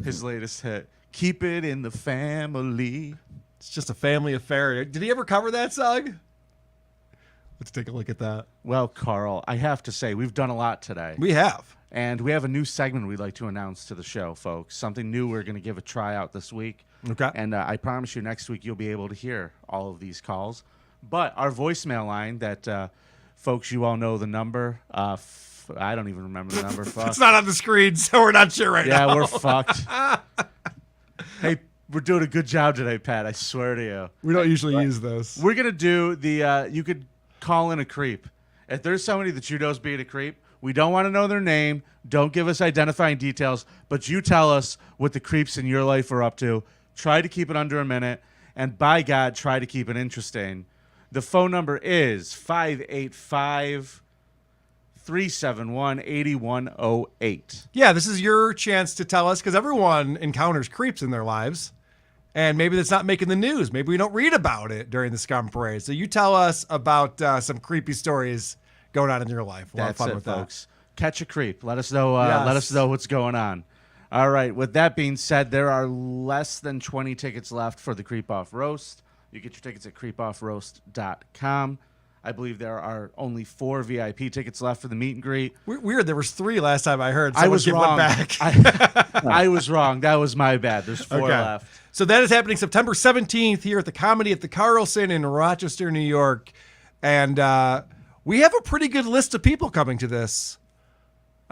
His latest hit, Keep It in the Family.
It's just a family affair. Did he ever cover that song? Let's take a look at that.
Well, Karl, I have to say, we've done a lot today.
We have.
And we have a new segment we'd like to announce to the show, folks. Something new we're going to give a try out this week.
Okay.
And I promise you next week you'll be able to hear all of these calls. But our voicemail line that, folks, you all know the number. I don't even remember the number. Fuck.
It's not on the screen, so we're not sure now.
Yeah, we're fucked. Hey, we're doing a good job today, Pat. I swear to you.
We don't usually use this.
We're going to do the, you could call in a creep. If there's somebody that you know is being a creep, we don't want to know their name. Don't give us identifying details, but you tell us what the creeps in your life are up to. Try to keep it under a minute, and by God, try to keep it interesting. The phone number is 585-371-8108.
Yeah, this is your chance to tell us, because everyone encounters creeps in their lives, and maybe that's not making the news. Maybe we don't read about it during the Scum Parade. So you tell us about some creepy stories going on in your life. We'll have fun with
folks. Catch a creep. Let us know. Let us know what's going on. All right. With that being said, there are less than 20 tickets left for the Creep Off Roast. You get your tickets at creepoffroast.com. I believe there are only 4 VIP tickets left for the meet and greet.
Weird. There was 3 last time I heard.
I was wrong.
One back.
I was wrong. That was my bad. There's 4 left.
So that is happening September 17th here at the Comedy at the Carlson in Rochester, New York. And we have a pretty good list of people coming to this.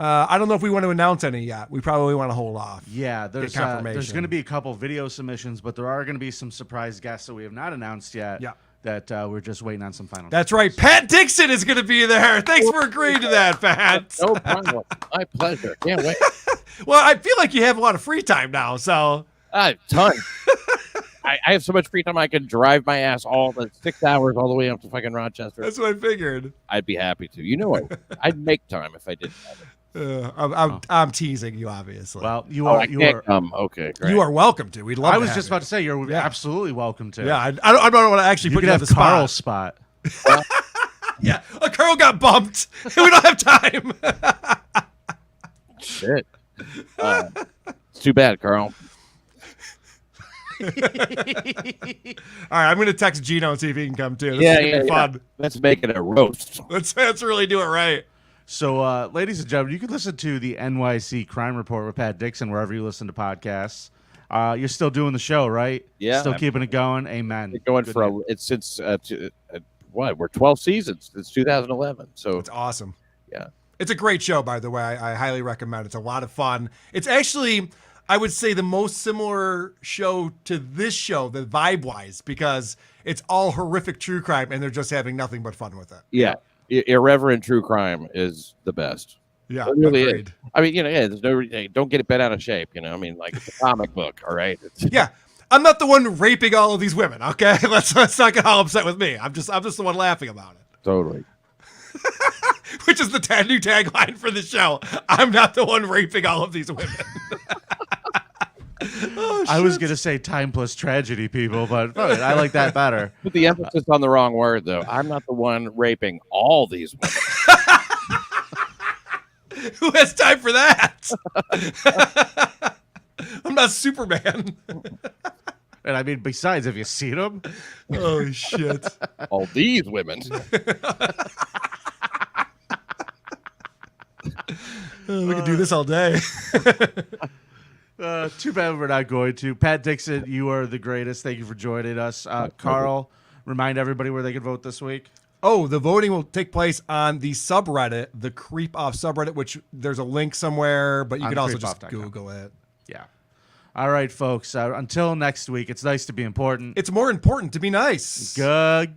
I don't know if we want to announce any yet. We probably want to hold off.
Yeah, there's going to be a couple video submissions, but there are going to be some surprise guests that we have not announced yet.
Yeah.
that we're just waiting on some final.
That's right. Pat Dixon is going to be there. Thanks for agreeing to that, Pat.
No problem. My pleasure. Can't wait.
Well, I feel like you have a lot of free time now, so.
Ton. I have so much free time I can drive my ass all the 6 hours all the way up to fucking Rochester.
That's what I figured.
I'd be happy to. You know, I'd make time if I didn't have it.
I'm teasing you, obviously.
Well, you are.
Okay, great.
You are welcome to. We'd love.
I was just about to say you're absolutely welcome to.
Yeah, I don't want to actually put you on the
Karl's
spot.
spot.
Yeah, Karl got bumped. We don't have time.
Shit. It's too bad, Karl.
All right, I'm going to text Gino and see if he can come too. This is
Yeah,
gonna be fun.
Let's make it a roast.
Let's really do it right.
So, ladies and gentlemen, you can listen to the NYC Crime Report with Pat Dixon wherever you listen to podcasts. You're still doing the show, right?
Yeah.
Still keeping it going? Amen.
It's going for it's since what? We're 12 seasons. It's 2011. So
It's awesome.
Yeah.
It's a great show, by the way. I highly recommend it. It's a lot of fun. It's actually, I would say, the most similar show to this show, the vibe-wise, because it's all horrific true crime, and they're just having nothing but fun with it.
Yeah. Irreverent true crime is the best.
Yeah,
it really
agreed.
is. I mean, there's no don't get it bent out of shape. I mean, like it's a comic book, all right?
Yeah, I'm not the one raping all of these women. Okay, let's not get all upset with me. I'm just the one laughing about it.
Totally.
Which is the new tagline for the show. I'm not the one raping all of these women.
I was going to say time plus tragedy, people, but I like that better.
Put the emphasis on the wrong word, though. I'm not the one raping all these women.
Who has time for that? I'm not Superman.
And I mean, besides, have you seen them?
Oh, shit.
All these women.
We could do this all day.
Too bad we're not going to. Pat Dixon, you are the greatest. Thank you for joining us. Karl, remind everybody where they can vote this week.
Oh, the voting will take place on the subreddit, the Creep Off subreddit, which there's a link somewhere, but you can also just Google it.
Yeah. All right, folks. Until next week, it's nice to be important.
It's more important to be nice.
Gia.